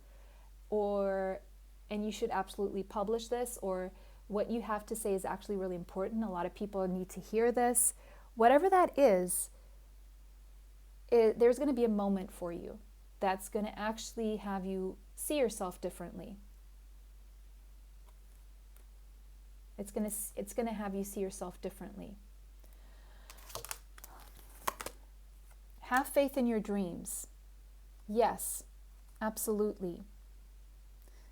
Speaker 1: and you should absolutely publish this, or what you have to say is actually really important. A lot of people need to hear this. Whatever that is, there's going to be a moment for you that's going to actually have you see yourself differently. It's going to have you see yourself differently. Have faith in your dreams. Yes, absolutely.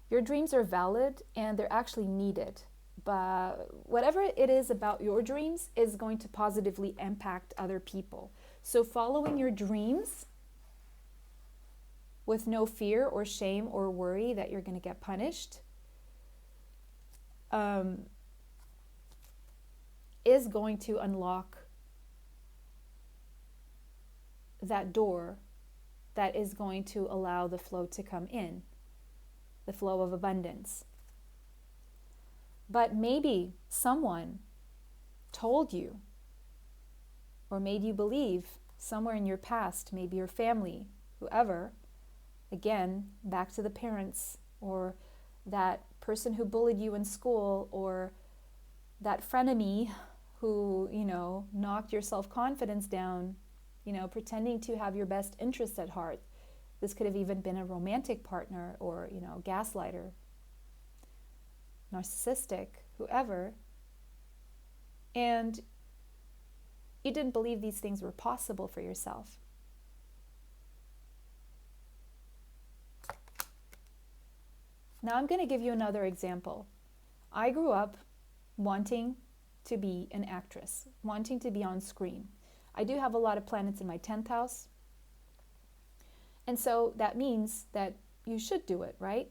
Speaker 1: Your dreams are valid and they're actually needed. But whatever it is about your dreams is going to positively impact other people. So following your dreams with no fear or shame or worry that you're going to get punished is going to unlock that door that is going to allow the flow to come in, the flow of abundance. But maybe someone told you or made you believe somewhere in your past, maybe your family, whoever, again, back to the parents, or that person who bullied you in school, or that frenemy who, knocked your self-confidence down, pretending to have your best interests at heart. This could have even been a romantic partner or, gaslighter, narcissistic, whoever. And you didn't believe these things were possible for yourself. Now I'm going to give you another example. I grew up wanting to be an actress, wanting to be on screen. I do have a lot of planets in my 10th house. And so that means that you should do it, right?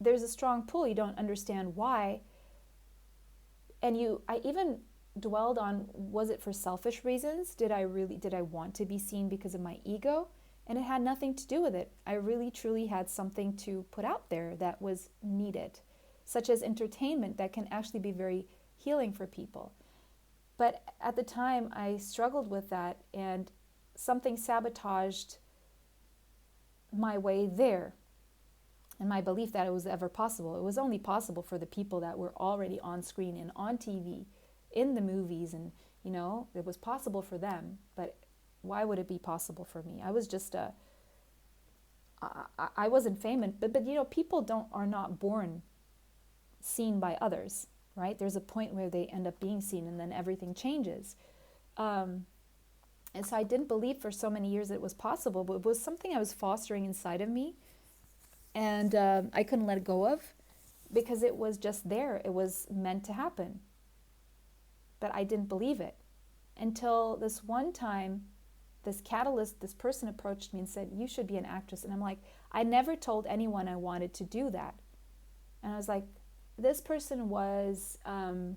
Speaker 1: There's a strong pull. You don't understand why. And I even dwelled on, was it for selfish reasons? Did I want to be seen because of my ego? And it had nothing to do with it. I really, truly had something to put out there that was needed, such as entertainment that can actually be very healing for people. But at the time, I struggled with that, and something sabotaged my way there and my belief that it was ever possible. It was only possible for the people that were already on screen and on TV, in the movies, and it was possible for them. But why would it be possible for me? I was just I wasn't famous, but people are not born seen by others, right? There's a point where they end up being seen, and then everything changes. And so I didn't believe for so many years that it was possible, but it was something I was fostering inside of me, and I couldn't let it go of, because it was just there. It was meant to happen. But I didn't believe it until this one time, this catalyst, this person approached me and said, "You should be an actress." And I'm like, I never told anyone I wanted to do that. And I was like, this person was in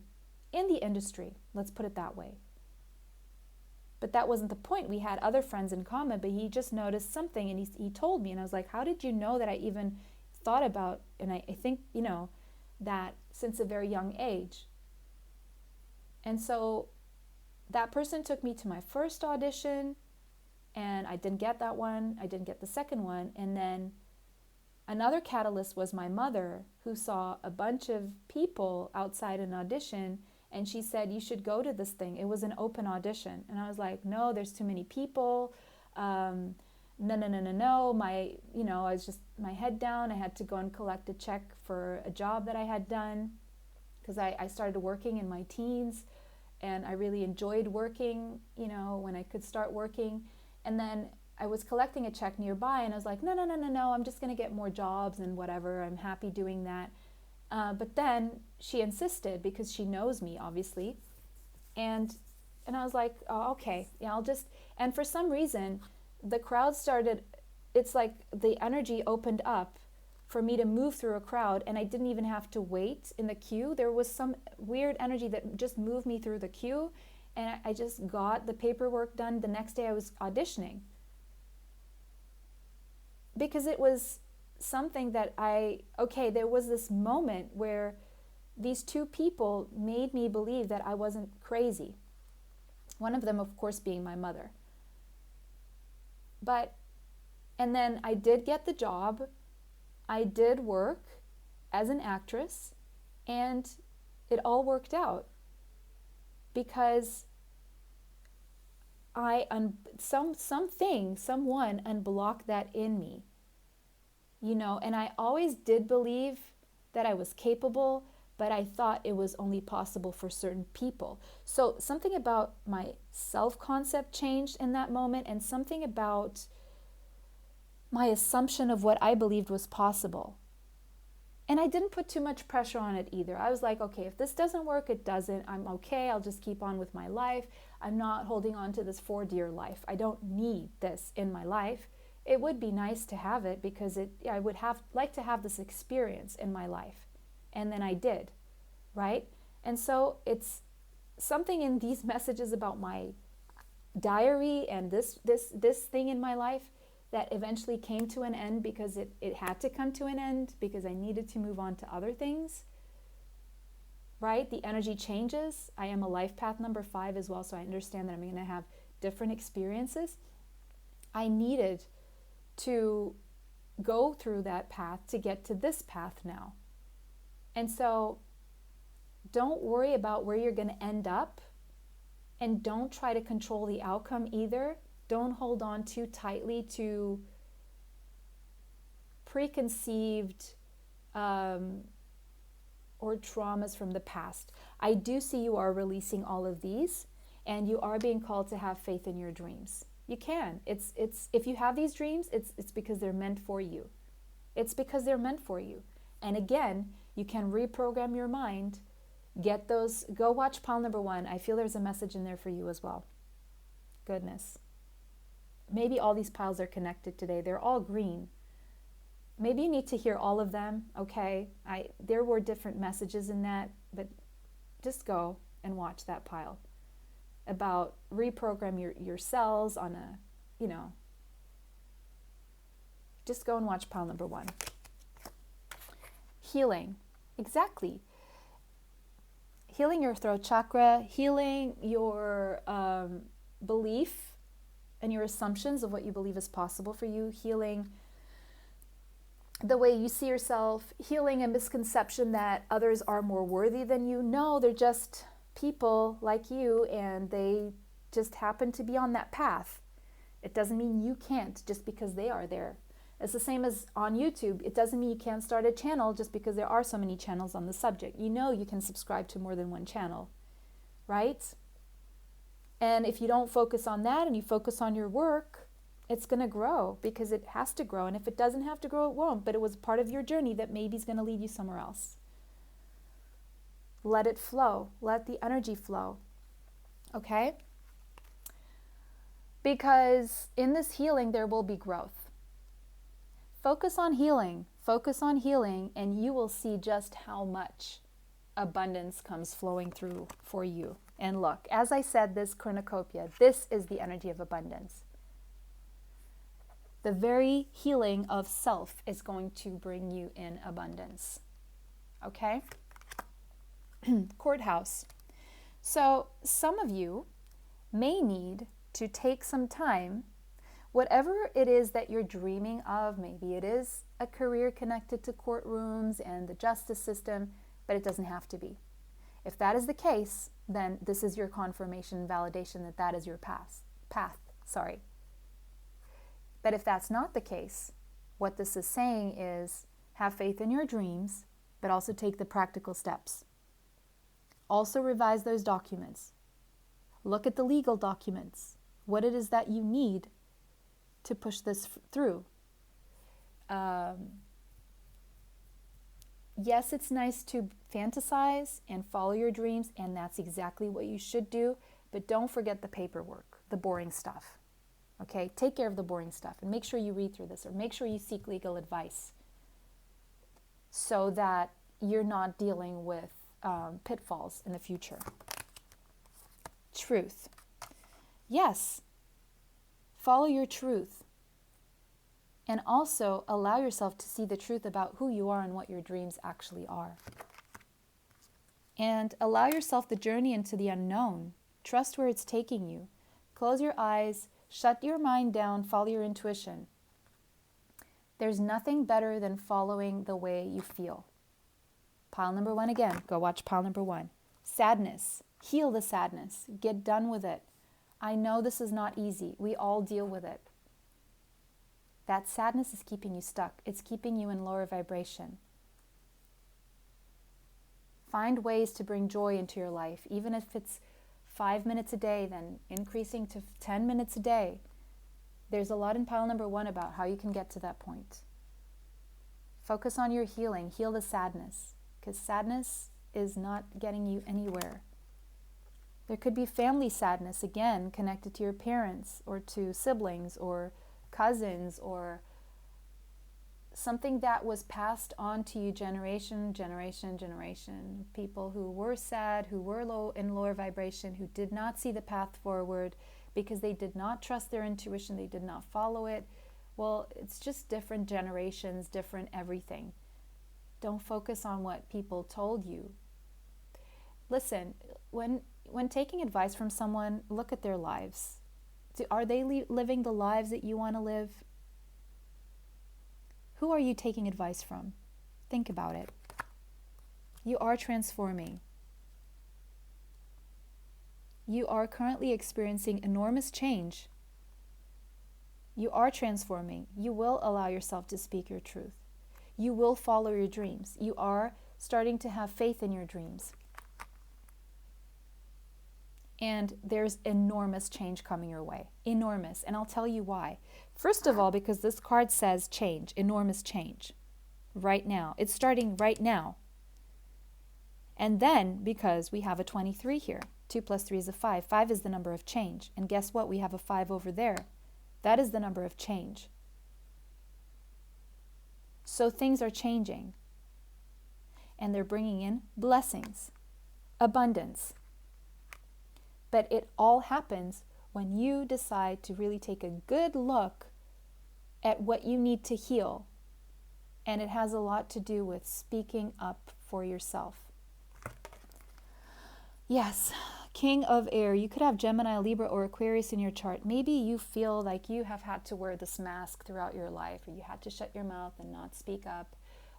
Speaker 1: the industry, let's put it that way. But that wasn't the point. We had other friends in common, but he just noticed something, and he told me, and I was like, how did you know that I even thought about, and I think, that since a very young age. And so that person took me to my first audition, and I didn't get that one. I didn't get the second one. And then another catalyst was my mother, who saw a bunch of people outside an audition, and she said, "You should go to this thing." It was an open audition. And I was like, "No, there's too many people. No. I was just my head down. I had to go and collect a check for a job that I had done, because I started working in my teens, and I really enjoyed working, when I could start working. And then I was collecting a check nearby, and I was like, no, I'm just going to get more jobs and whatever. I'm happy doing that. But then she insisted, because she knows me, obviously. And I was like, oh, okay, yeah, I'll just, and for some reason, the crowd started, it's like the energy opened up for me to move through a crowd, and I didn't even have to wait in the queue. There was some weird energy that just moved me through the queue, and I just got the paperwork done. The next day I was auditioning, because it was something that there was this moment where these two people made me believe that I wasn't crazy. One of them, of course, being my mother. And then I did get the job. I did work as an actress, and it all worked out because someone unblocked that in me, and I always did believe that I was capable, but I thought it was only possible for certain people. So something about my self-concept changed in that moment, and something about my assumption of what I believed was possible. And I didn't put too much pressure on it either. I was like, okay, if this doesn't work, it doesn't. I'm okay. I'll just keep on with my life. I'm not holding on to this for dear life. I don't need this in my life. It would be nice to have it, because I would like to have this experience in my life. And then I did, right? And so it's something in these messages about my diary and this thing in my life that eventually came to an end, because it had to come to an end, because I needed to move on to other things, right? The energy changes. I am a life path number 5 as well, so I understand that I'm going to have different experiences. I needed to go through that path to get to this path now. And so don't worry about where you're going to end up, and don't try to control the outcome either. Don't hold on too tightly to preconceived or traumas from the past. I do see you are releasing all of these, and you are being called to have faith in your dreams. You can. It's if you have these dreams, it's because they're meant for you. It's because they're meant for you. And again, you can reprogram your mind. Get those. Go watch pile number 1. I feel there's a message in there for you as well. Goodness. Maybe all these piles are connected today. They're all green. Maybe you need to hear all of them, okay? There were different messages in that, but just go and watch that pile about reprogram your cells on a, Just go and watch pile number 1. Healing. Exactly. Healing your throat chakra, healing your belief and your assumptions of what you believe is possible for you, healing the way you see yourself, healing a misconception that others are more worthy than you. No, they're just people like you, and they just happen to be on that path. It doesn't mean you can't just because they are there. It's the same as on YouTube. It doesn't mean you can't start a channel just because there are so many channels on the subject. You know you can subscribe to more than one channel, right? And if you don't focus on that and you focus on your work, it's going to grow because it has to grow. And if it doesn't have to grow, it won't. But it was part of your journey that maybe is going to lead you somewhere else. Let it flow. Let the energy flow. Okay? Because in this healing, there will be growth. Focus on healing. Focus on healing, and you will see just how much abundance comes flowing through for you. And look, as I said, this cornucopia, this is the energy of abundance. The very healing of self is going to bring you in abundance. Okay? Courthouse. So some of you may need to take some time, whatever it is that you're dreaming of. Maybe it is a career connected to courtrooms and the justice system, but it doesn't have to be. If that is the case, then this is your confirmation and validation that that is your path. But if that's not the case, what this is saying is have faith in your dreams, but also take the practical steps. Also revise those documents. Look at the legal documents, what it is that you need to push this through. Yes, it's nice to fantasize and follow your dreams, and that's exactly what you should do, but don't forget the paperwork, the boring stuff. Okay, take care of the boring stuff and make sure you read through this, or make sure you seek legal advice so that you're not dealing with pitfalls in the future. Truth. Yes, follow your truth. And also allow yourself to see the truth about who you are and what your dreams actually are. And allow yourself the journey into the unknown. Trust where it's taking you. Close your eyes, shut your mind down, follow your intuition. There's nothing better than following the way you feel. Pile number 1 again. Go watch pile number 1. Sadness. Heal the sadness. Get done with it. I know this is not easy. We all deal with it. That sadness is keeping you stuck. It's keeping you in lower vibration. Find ways to bring joy into your life, even if it's 5 minutes a day, then increasing to 10 minutes a day. There's a lot in pile number 1 about how you can get to that point. Focus on your healing. Heal the sadness, because sadness is not getting you anywhere. There could be family sadness, again, connected to your parents or to siblings or cousins, or something that was passed on to you generation. People who were sad, who were in lower vibration, who did not see the path forward because they did not trust their intuition, they did not follow it. Well, it's just different generations, different everything. Don't focus on what people told you. Listen, when taking advice from someone, look at their lives. Are they living the lives that you want to live? Who are you taking advice from? Think about it. You are transforming. You are currently experiencing enormous change. You are transforming. You will allow yourself to speak your truth. You will follow your dreams. You are starting to have faith in your dreams. And there's enormous change coming your way. Enormous. And I'll tell you why. First of all, because this card says change, enormous change. Right now. It's starting right now. And then, because we have a 23 here. 2 plus 3 is a 5. 5 is the number of change. And guess what? We have a 5 over there. That is the number of change. So things are changing. And they're bringing in blessings, abundance. But it all happens when you decide to really take a good look at what you need to heal. And it has a lot to do with speaking up for yourself. Yes, King of Air. You could have Gemini, Libra, or Aquarius in your chart. Maybe you feel like you have had to wear this mask throughout your life, or you had to shut your mouth and not speak up,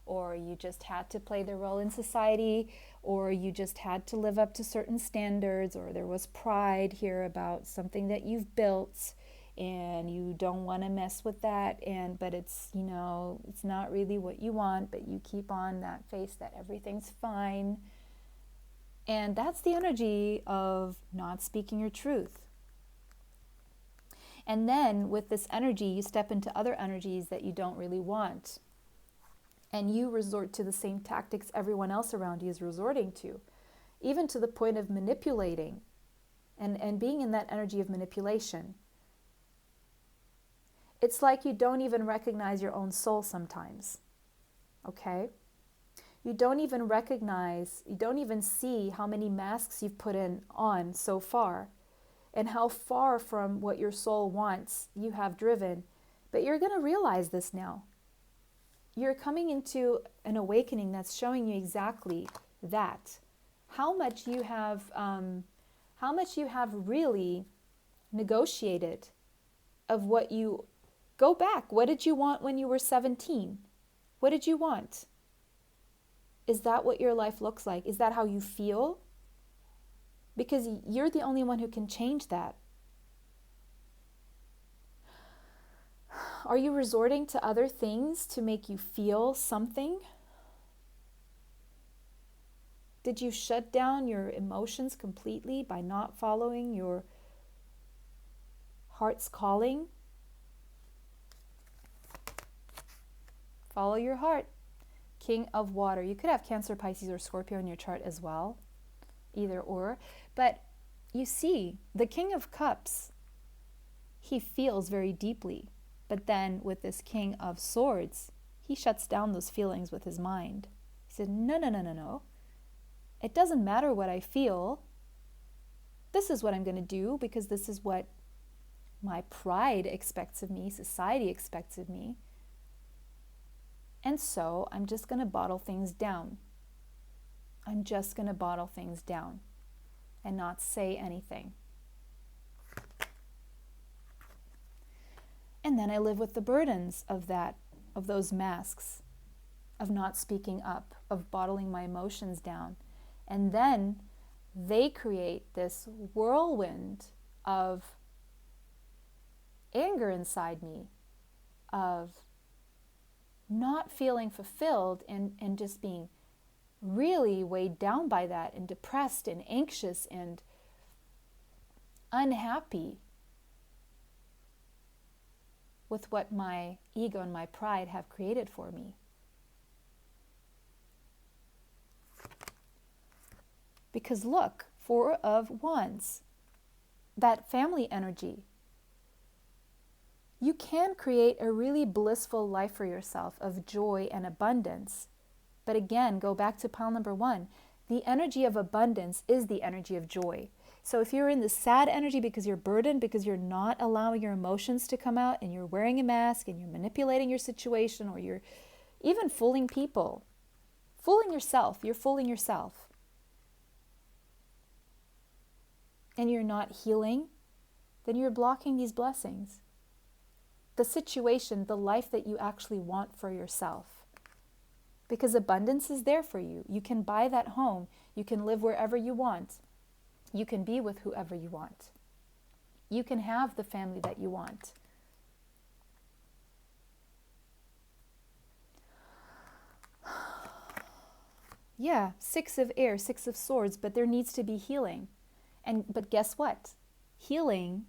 Speaker 1: or you just had to play the role in society, or you just had to live up to certain standards, or there was pride here about something that you've built and you don't want to mess with that, but it's, it's not really what you want, but you keep on that face that everything's fine. And that's the energy of not speaking your truth. And then with this energy, you step into other energies that you don't really want. And you resort to the same tactics everyone else around you is resorting to, even to the point of manipulating and being in that energy of manipulation. It's like you don't even recognize your own soul sometimes, okay? You don't even recognize, you don't even see how many masks you've put on so far and how far from what your soul wants you have driven. But you're going to realize this now. You're coming into an awakening that's showing you exactly that. How much you have really negotiated of what you, go back. What did you want when you were 17? What did you want? Is that what your life looks like? Is that how you feel? Because you're the only one who can change that. Are you resorting to other things to make you feel something? Did you shut down your emotions completely by not following your heart's calling? Follow your heart. King of Water. You could have Cancer, Pisces, or Scorpio in your chart as well. Either or. But you see, the King of Cups, he feels very deeply. But then with this King of Swords, he shuts down those feelings with his mind. He said, no. It doesn't matter what I feel. This is what I'm going to do because this is what my pride expects of me, society expects of me. And so I'm just going to bottle things down. I'm just going to bottle things down and not say anything. And then I live with the burdens of those masks, of not speaking up, of bottling my emotions down. And then they create this whirlwind of anger inside me, of not feeling fulfilled and just being really weighed down by that and depressed and anxious and unhappy with what my ego and my pride have created for me. Because look, Four of Wands, that family energy. You can create a really blissful life for yourself of joy and abundance. But again, go back to pile number 1. The energy of abundance is the energy of joy. So if you're in the sad energy because you're burdened, because you're not allowing your emotions to come out and you're wearing a mask and you're manipulating your situation, or you're even fooling people, fooling yourself, you're fooling yourself, and you're not healing, then you're blocking these blessings. The situation, the life that you actually want for yourself. Because abundance is there for you. You can buy that home. You can live wherever you want. You can be with whoever you want. You can have the family that you want. Yeah, 6 of Air, 6 of Swords, but there needs to be healing. But guess what? Healing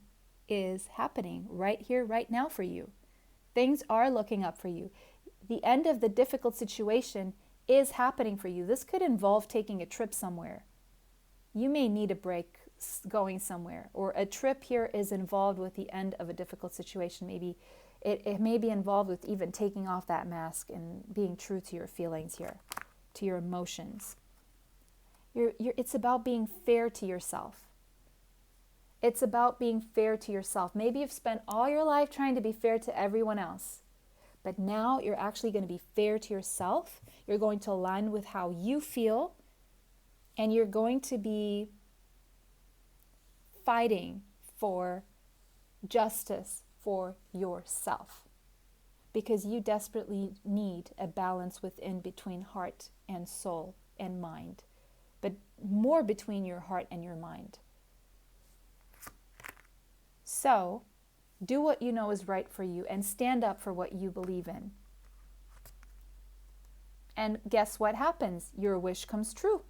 Speaker 1: is happening right here, right now for you. Things are looking up for you. The end of the difficult situation is happening for you. This could involve taking a trip somewhere. You may need a break going somewhere, or a trip here is involved with the end of a difficult situation. Maybe it may be involved with even taking off that mask and being true to your feelings here, to your emotions. It's about being fair to yourself. It's about being fair to yourself. Maybe you've spent all your life trying to be fair to everyone else. But now you're actually going to be fair to yourself. You're going to align with how you feel, and you're going to be fighting for justice for yourself, because you desperately need a balance within between heart and soul and mind, but more between your heart and your mind. So do what you know is right for you and stand up for what you believe in. And guess what happens? Your wish comes true.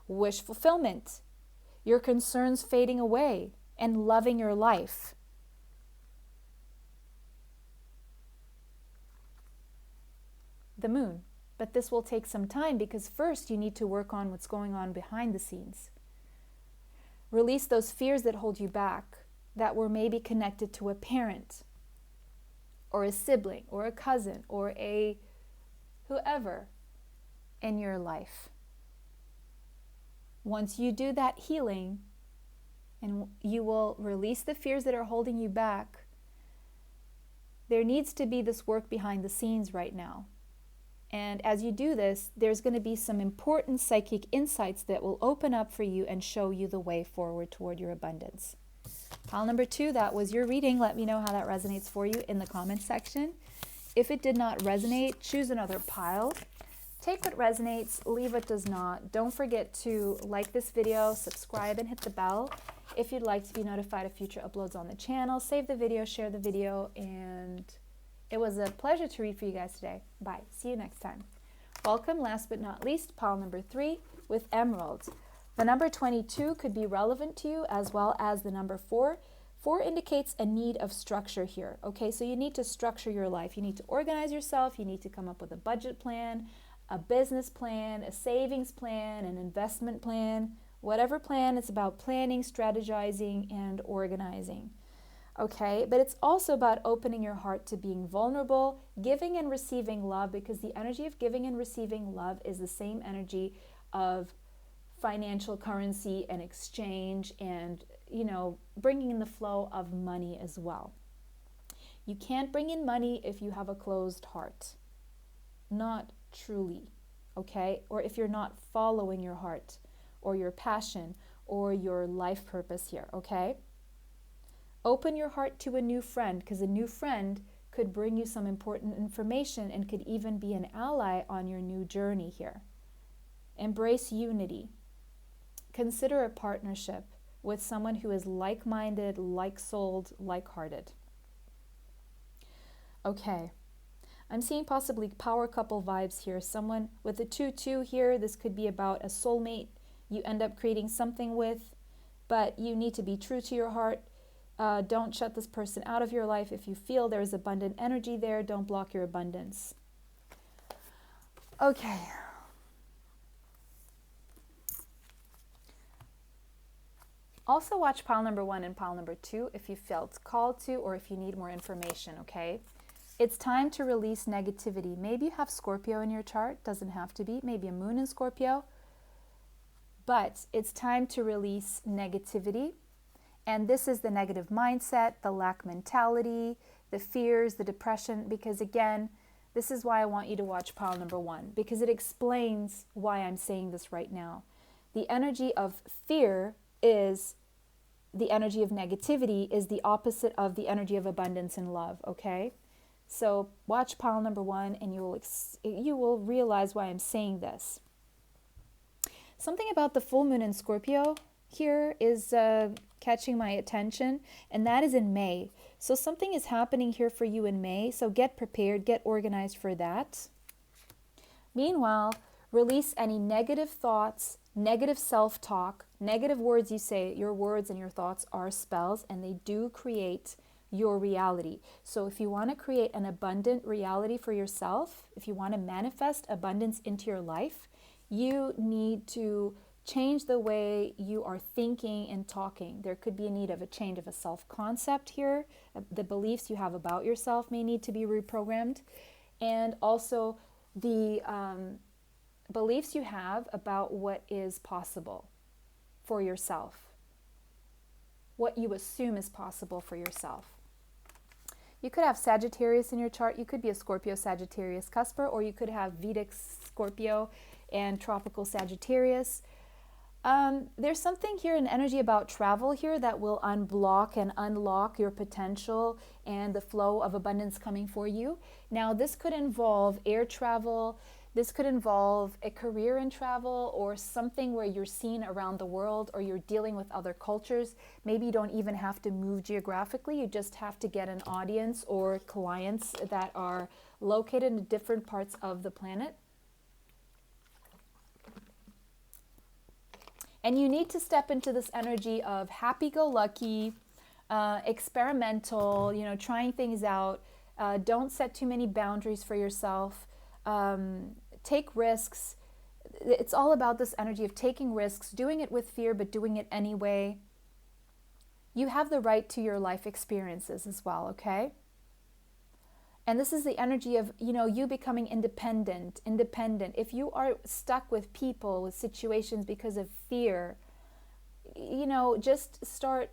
Speaker 1: Wish fulfillment. Your concerns fading away and loving your life. The moon. But this will take some time, because first you need to work on what's going on behind the scenes. Release those fears that hold you back, that were maybe connected to a parent or a sibling or a cousin or a whoever in your life. Once you do that healing, and you will release the fears that are holding you back, there needs to be this work behind the scenes right now. And as you do this, there's going to be some important psychic insights that will open up for you and show you the way forward toward your abundance. Pile number 2, that was your reading. Let me know how that resonates for you in the comments section. If it did not resonate, choose another pile. Take what resonates, leave what does not. Don't forget to like this video, subscribe, and hit the bell if you'd like to be notified of future uploads on the channel. Save the video, share the video, and it was a pleasure to read for you guys today. Bye. See you next time. Welcome, last but not least, pile number 3 with emeralds. The number 22 could be relevant to you, as well as the number 4. 4 indicates a need of structure here. Okay, so you need to structure your life. You need to organize yourself. You need to come up with a budget plan, a business plan, a savings plan, an investment plan. Whatever plan, it's about planning, strategizing, and organizing. Okay, but it's also about opening your heart to being vulnerable, giving and receiving love, because the energy of giving and receiving love is the same energy of financial currency and exchange, and bringing in the flow of money as well. You can't bring in money if you have a closed heart. Not truly, okay? Or if you're not following your heart or your passion or your life purpose here, okay? Open your heart to a new friend, because a new friend could bring you some important information and could even be an ally on your new journey here. Embrace unity. Consider a partnership with someone who is like-minded, like-souled, like-hearted. Okay, I'm seeing possibly power couple vibes here. Someone with a 2-2 here, this could be about a soulmate you end up creating something with, but you need to be true to your heart. Don't shut this person out of your life. If you feel there's abundant energy there, don't block your abundance. Okay. Also watch pile number 1 and pile number 2 if you felt called to, or if you need more information, okay? It's time to release negativity. Maybe you have Scorpio in your chart, doesn't have to be, maybe a moon in Scorpio, but it's time to release negativity. And this is the negative mindset, the lack mentality, the fears, the depression, because again, this is why I want you to watch pile number 1, because it explains why I'm saying this right now. The energy of fear is the energy of negativity, is the opposite of the energy of abundance and love, okay? So watch pile number 1 and you will realize why I'm saying this. Something about the full moon in Scorpio here is catching my attention, and that is in May. So something is happening here for you in May, so get prepared, get organized for that. Meanwhile, release any negative thoughts, negative self-talk, negative words you say. Your words and your thoughts are spells, and they do create your reality. So if you want to create an abundant reality for yourself, if you want to manifest abundance into your life, you need to change the way you are thinking and talking. There could be a need of a change of a self-concept here. The beliefs you have about yourself may need to be reprogrammed. And also the beliefs you have about what is possible for yourself. What you assume is possible for yourself. You could have Sagittarius in your chart. You could be a Scorpio Sagittarius cusper, or you could have Vedic Scorpio and tropical Sagittarius. There's something here in energy about travel here that will unblock and unlock your potential and the flow of abundance coming for you. Now, this could involve air travel. This could involve a career in travel, or something where you're seen around the world, or you're dealing with other cultures. Maybe you don't even have to move geographically. You just have to get an audience or clients that are located in different parts of the planet. And you need to step into this energy of happy-go-lucky, experimental, trying things out. Don't set too many boundaries for yourself. Take risks. It's all about this energy of taking risks, doing it with fear, but doing it anyway. You have the right to your life experiences as well, okay? And this is the energy of, you becoming independent. If you are stuck with people, with situations because of fear, just start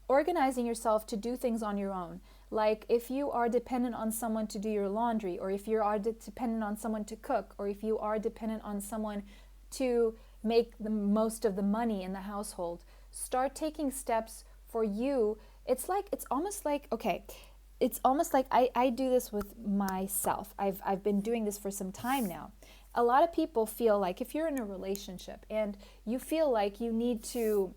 Speaker 1: organizing yourself to do things on your own. Like if you are dependent on someone to do your laundry, or if you are dependent on someone to cook, or if you are dependent on someone to make the most of the money in the household, start taking steps for you. It's almost like I do this with myself. I've been doing this for some time now. A lot of people feel like if you're in a relationship and you feel like you need to,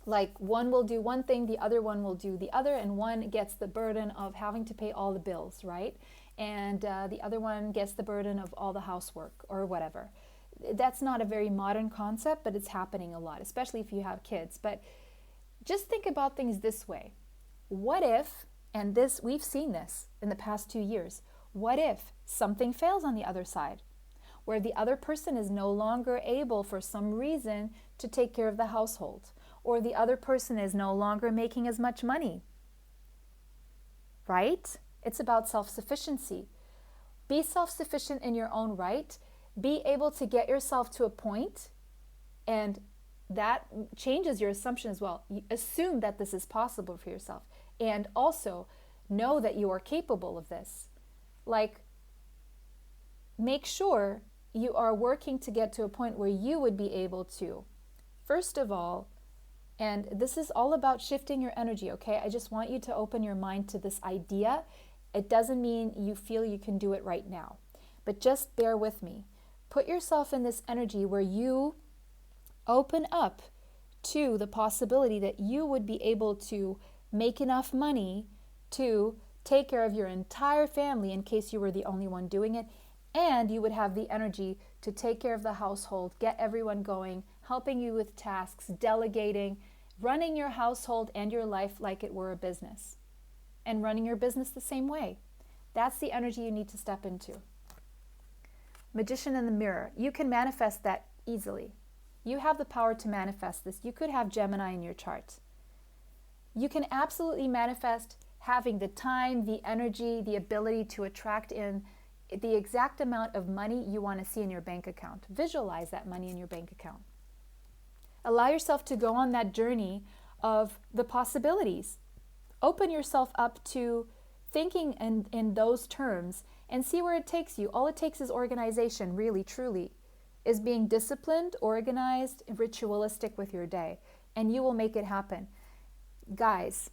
Speaker 1: like one will do one thing, the other one will do the other, and one gets the burden of having to pay all the bills, right? And the other one gets the burden of all the housework or whatever. That's not a very modern concept, but it's happening a lot, especially if you have kids. But just think about things this way. What if, and this we've seen this in the past 2 years, what if something fails on the other side, where the other person is no longer able for some reason to take care of the household, or the other person is no longer making as much money, right? It's about self-sufficiency. Be self-sufficient in your own right. Be able to get yourself to a point, and that changes your assumption as well. You assume that this is possible for yourself, and also know that you are capable of this. Like, make sure you are working to get to a point where you would be able to, first of all, and this is all about shifting your energy, okay? I just want you to open your mind to this idea. It doesn't mean you feel you can do it right now, but just bear with me. Put yourself in this energy where you open up to the possibility that you would be able to make enough money to take care of your entire family in case you were the only one doing it, and you would have the energy to take care of the household, get everyone going, helping you with tasks, delegating, running your household and your life like it were a business, and running your business the same way. That's the energy you need to step into. Magician in the mirror. You can manifest that easily. You have the power to manifest this. You could have Gemini in your chart. You can absolutely manifest having the time, the energy, the ability to attract in the exact amount of money you want to see in your bank account. Visualize that money in your bank account. Allow yourself to go on that journey of the possibilities. Open yourself up to thinking in those terms and see where it takes you. All it takes is organization, really, truly, is being disciplined, organized, ritualistic with your day, and you will make it happen. Guys,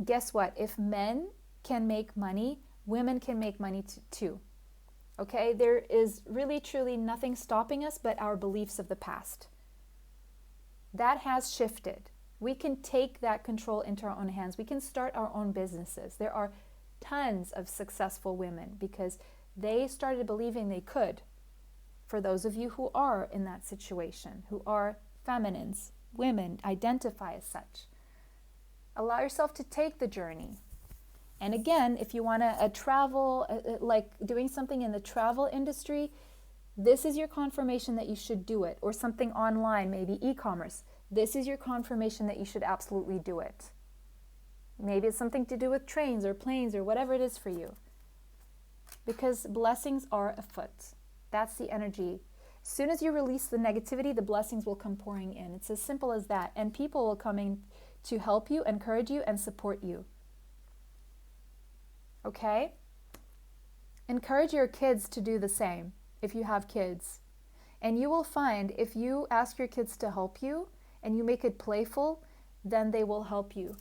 Speaker 1: guess what? If men can make money, women can make money too. Okay? There is really, truly nothing stopping us but our beliefs of the past. That has shifted. We can take that control into our own hands. We can start our own businesses. There are tons of successful women because they started believing they could. For those of you who are in that situation, who are feminines, women, identify as such, allow yourself to take the journey. And again, if you want to travel, like doing something in the travel industry, this is your confirmation that you should do it. Or something online, maybe e-commerce. This is your confirmation that you should absolutely do it. Maybe it's something to do with trains or planes or whatever it is for you. Because blessings are afoot. That's the energy. As soon as you release the negativity, the blessings will come pouring in. It's as simple as that. And people will come in to help you, encourage you, and support you. Okay? Encourage your kids to do the same if you have kids. And you will find if you ask your kids to help you and you make it playful, then they will help you.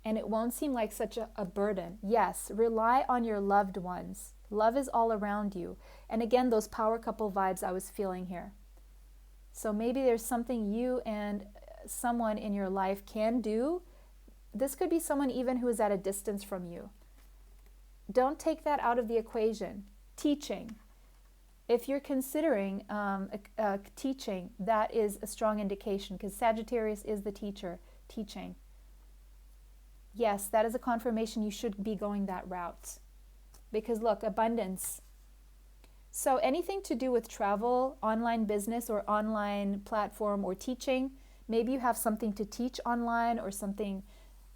Speaker 1: And it won't seem like such a burden. Yes, rely on your loved ones. Love is all around you. And again, those power couple vibes I was feeling here. So maybe there's something you and someone in your life can do. This could be someone even who is at a distance from you. Don't take that out of the equation. Teaching. If you're considering teaching, that is a strong indication because Sagittarius is the teacher, teaching. Yes, that is a confirmation you should be going that route. Because look, abundance. So anything to do with travel, online business, or online platform or teaching, maybe you have something to teach online or something,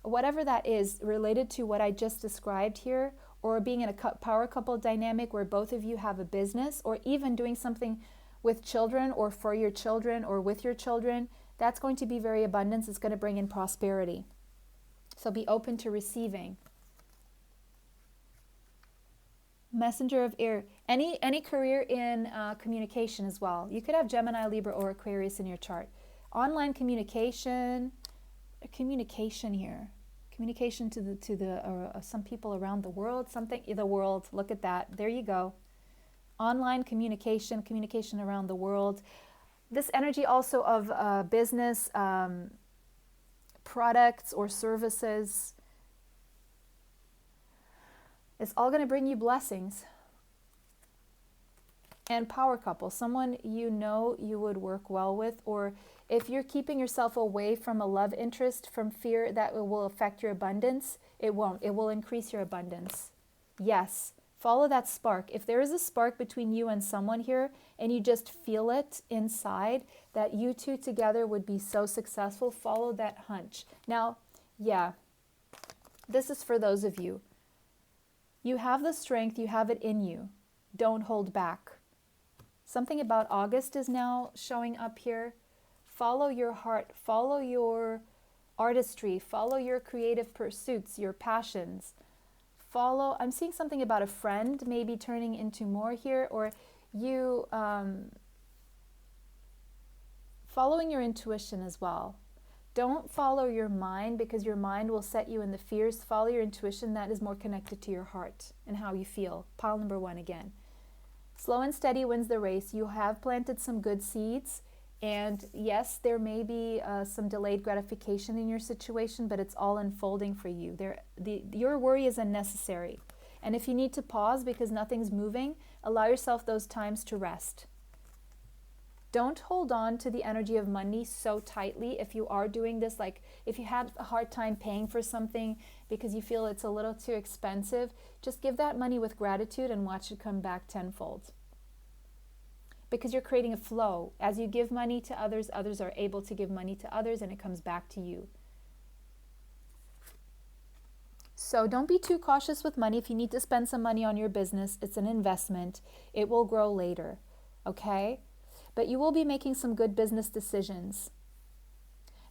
Speaker 1: whatever that is related to what I just described here, or being in a power couple dynamic where both of you have a business, or even doing something with children or for your children or with your children, that's going to be very abundance. It's going to bring in prosperity. So be open to receiving. Messenger of air. Any career in communication as well. You could have Gemini, Libra, or Aquarius in your chart. Online communication here. Communication to the some people around the world. The world. Look at that. There you go. Online communication around the world. This energy also of business. Products or services. It's all going to bring you blessings. And power couple, someone you know you would work well with, or if you're keeping yourself away from a love interest from fear that it will affect your abundance, it won't. It will increase your abundance. Yes, follow that spark. If there is a spark between you and someone here and you just feel it inside that you two together would be so successful, follow that hunch. Now, yeah, this is for those of you. You have the strength, you have it in you. Don't hold back. Something about August is now showing up here. Follow your heart, follow your artistry, follow your creative pursuits, your passions. I'm seeing something about a friend maybe turning into more here, or you following your intuition as well. Don't follow your mind because your mind will set you in the fears. Follow your intuition that is more connected to your heart and how you feel. Pile number 1 again. Slow and steady wins the race. You have planted some good seeds. And yes, there may be some delayed gratification in your situation, but it's all unfolding for you. Your worry is unnecessary. And if you need to pause because nothing's moving, allow yourself those times to rest. Don't hold on to the energy of money so tightly if you are doing this. Like if you had a hard time paying for something because you feel it's a little too expensive, just give that money with gratitude and watch it come back tenfold. Because you're creating a flow. As you give money to others, others are able to give money to others and it comes back to you. So don't be too cautious with money. If you need to spend some money on your business, it's an investment. It will grow later, okay? But you will be making some good business decisions.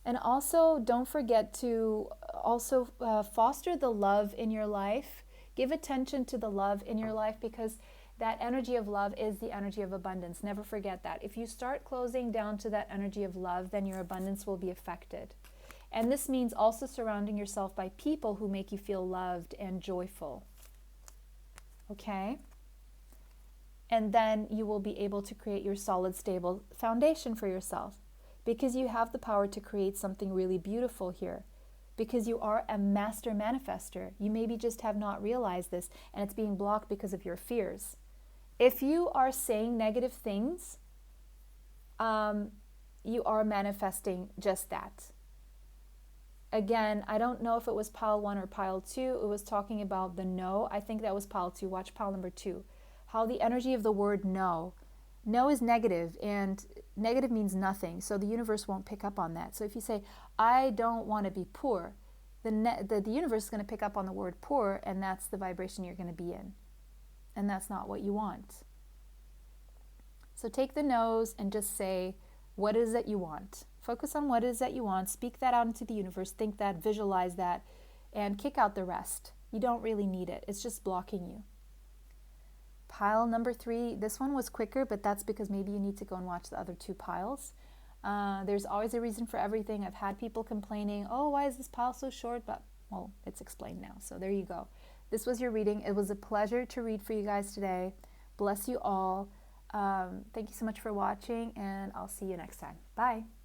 Speaker 1: And also, don't forget to also foster the love in your life. Give attention to the love in your life because that energy of love is the energy of abundance. Never forget that. If you start closing down to that energy of love, then your abundance will be affected. And this means also surrounding yourself by people who make you feel loved and joyful. Okay? And then you will be able to create your solid, stable foundation for yourself because you have the power to create something really beautiful here because you are a master manifester. You maybe just have not realized this and it's being blocked because of your fears. If you are saying negative things, you are manifesting just that. Again, I don't know if it was pile 1 or pile 2. It was talking about the no. I think that was pile 2. Watch pile number 2. How the energy of the word no. No is negative, and negative means nothing, so the universe won't pick up on that. So if you say, I don't want to be poor, the universe is going to pick up on the word poor, and that's the vibration you're going to be in. And that's not what you want. So take the no's and just say, what is it you want? Focus on what it is that you want, speak that out into the universe, think that, visualize that, and kick out the rest. You don't really need it. It's just blocking you. Pile number 3, this one was quicker, but that's because maybe you need to go and watch the other 2 piles. There's always a reason for everything. I've had people complaining, oh, why is this pile so short? But, well, it's explained now. So there you go. This was your reading. It was a pleasure to read for you guys today. Bless you all. Thank you so much for watching, and I'll see you next time. Bye.